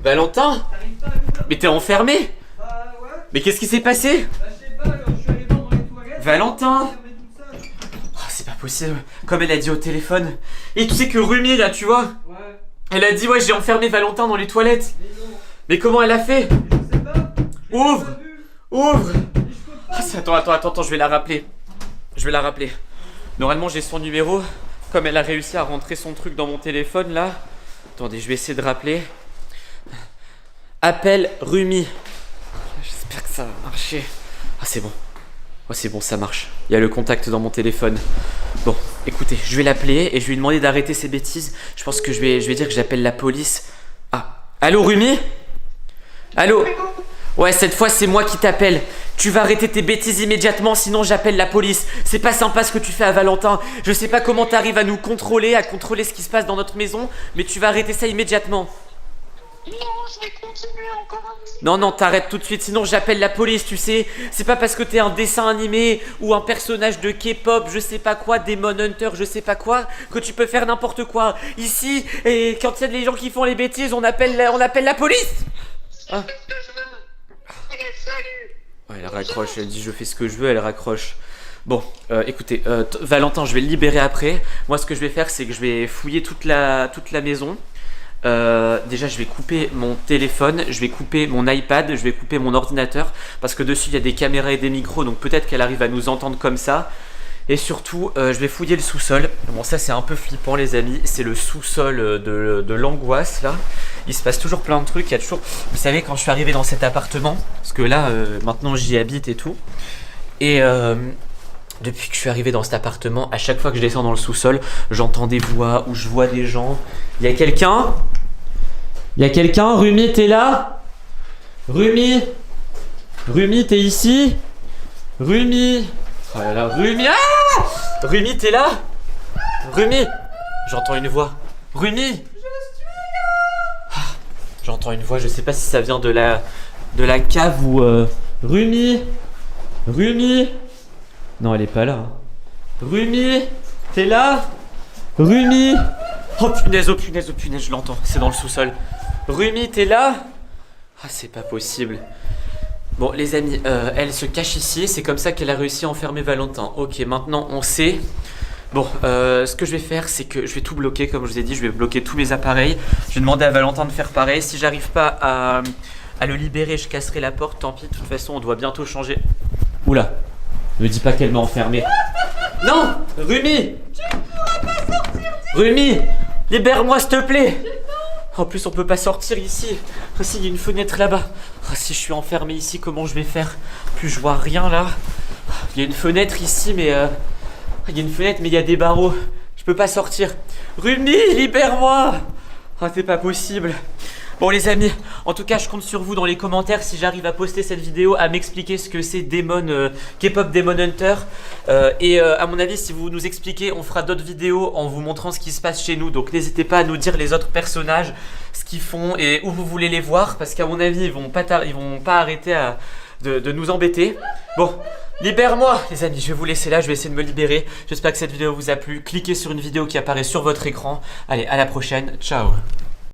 Valentin? Mais t'es enfermé? Mais qu'est-ce qui s'est passé? Valentin? Oh, c'est pas possible. Comme elle a dit au téléphone. Et tu sais que Rumi là, tu vois? Elle a dit ouais, j'ai enfermé Valentin dans les toilettes. Mais comment elle a fait? Ouvre! Ouvre! Attends, je vais la rappeler. Normalement j'ai son numéro. Comme elle a réussi à rentrer son truc dans mon téléphone là. Attendez, je vais essayer de rappeler. Appelle Rumi. J'espère que ça va marcher. Ah c'est bon. Oh c'est bon, ça marche. Il y a le contact dans mon téléphone. Bon, écoutez, je vais l'appeler et je vais lui demander d'arrêter ses bêtises. Je pense que je vais dire que j'appelle la police. Ah, allô Rumi? Allô? Ouais, cette fois c'est moi qui t'appelle. Tu vas arrêter tes bêtises immédiatement, sinon j'appelle la police. C'est pas sympa ce que tu fais à Valentin. Je sais pas comment t'arrives à nous contrôler, à contrôler ce qui se passe dans notre maison, mais tu vas arrêter ça immédiatement. Non, je vais continuer encore un petit. Non, t'arrêtes tout de suite, sinon j'appelle la police, tu sais. C'est pas parce que t'es un dessin animé ou un personnage de K-pop, je sais pas quoi, Demon Hunter, je sais pas quoi, que tu peux faire n'importe quoi. Ici, et quand il y a des gens qui font les bêtises, on appelle la police. Ah. Qu'est-ce que je veux? Allez, salut. Ouais, elle raccroche, elle dit je fais ce que je veux, elle raccroche. Bon, écoutez, Valentin, je vais le libérer après. Moi, ce que je vais faire, c'est que je vais fouiller toute la maison. Déjà, je vais couper mon téléphone, je vais couper mon iPad, je vais couper mon ordinateur, parce que dessus, il y a des caméras et des micros, donc peut-être qu'elle arrive à nous entendre comme ça. Et surtout, je vais fouiller le sous-sol. Bon, ça, c'est un peu flippant, les amis. C'est le sous-sol de l'angoisse, là. Il se passe toujours plein de trucs. Il y a toujours... Vous savez, quand je suis arrivé dans cet appartement, parce que là, maintenant, j'y habite et tout. Et depuis que je suis arrivé dans cet appartement, à chaque fois que je descends dans le sous-sol, j'entends des voix ou je vois des gens. Il y a quelqu'un? Il y a quelqu'un? Rumi, t'es là? Rumi? Rumi, t'es ici? Rumi? Oh là là, Rumi! Ah! Rumi, t'es là? Rumi! J'entends une voix. Rumi! Je suis là! J'entends une voix, je sais pas si ça vient de la cave ou... Rumi! Rumi! Non, elle est pas là. Hein. Rumi! T'es là? Rumi! Oh punaise, je l'entends, c'est dans le sous-sol. Rumi, t'es là? Ah, c'est pas possible. Bon les amis, elle se cache ici, c'est comme ça qu'elle a réussi à enfermer Valentin. Ok, maintenant on sait. Bon, ce que je vais faire, c'est que je vais tout bloquer, comme je vous ai dit, je vais bloquer tous mes appareils. Je vais demander à Valentin de faire pareil. Si j'arrive pas à le libérer, je casserai la porte, tant pis, de toute façon on doit bientôt changer. Oula, ne me dis pas qu'elle m'a enfermé. Non, Rumi! Tu ne pourras pas sortir. Rumi, libère-moi s'il te plaît. En plus, on peut pas sortir ici. Ah si, il y a une fenêtre là-bas. Ah si je suis enfermé ici, comment je vais faire? Plus je vois rien là. Il y a une fenêtre ici, mais il y a une fenêtre, mais il y a des barreaux. Je peux pas sortir. Rumi, libère-moi! Ah, c'est pas possible. Bon les amis, en tout cas je compte sur vous dans les commentaires si j'arrive à poster cette vidéo à m'expliquer ce que c'est K-pop Demon Hunter et à mon avis si vous nous expliquez on fera d'autres vidéos en vous montrant ce qui se passe chez nous, donc n'hésitez pas à nous dire les autres personnages, ce qu'ils font et où vous voulez les voir parce qu'à mon avis ils vont pas arrêter de nous embêter. Bon, libère-moi les amis, je vais vous laisser là, je vais essayer de me libérer. J'espère que cette vidéo vous a plu, cliquez sur une vidéo qui apparaît sur votre écran. Allez, à la prochaine, ciao.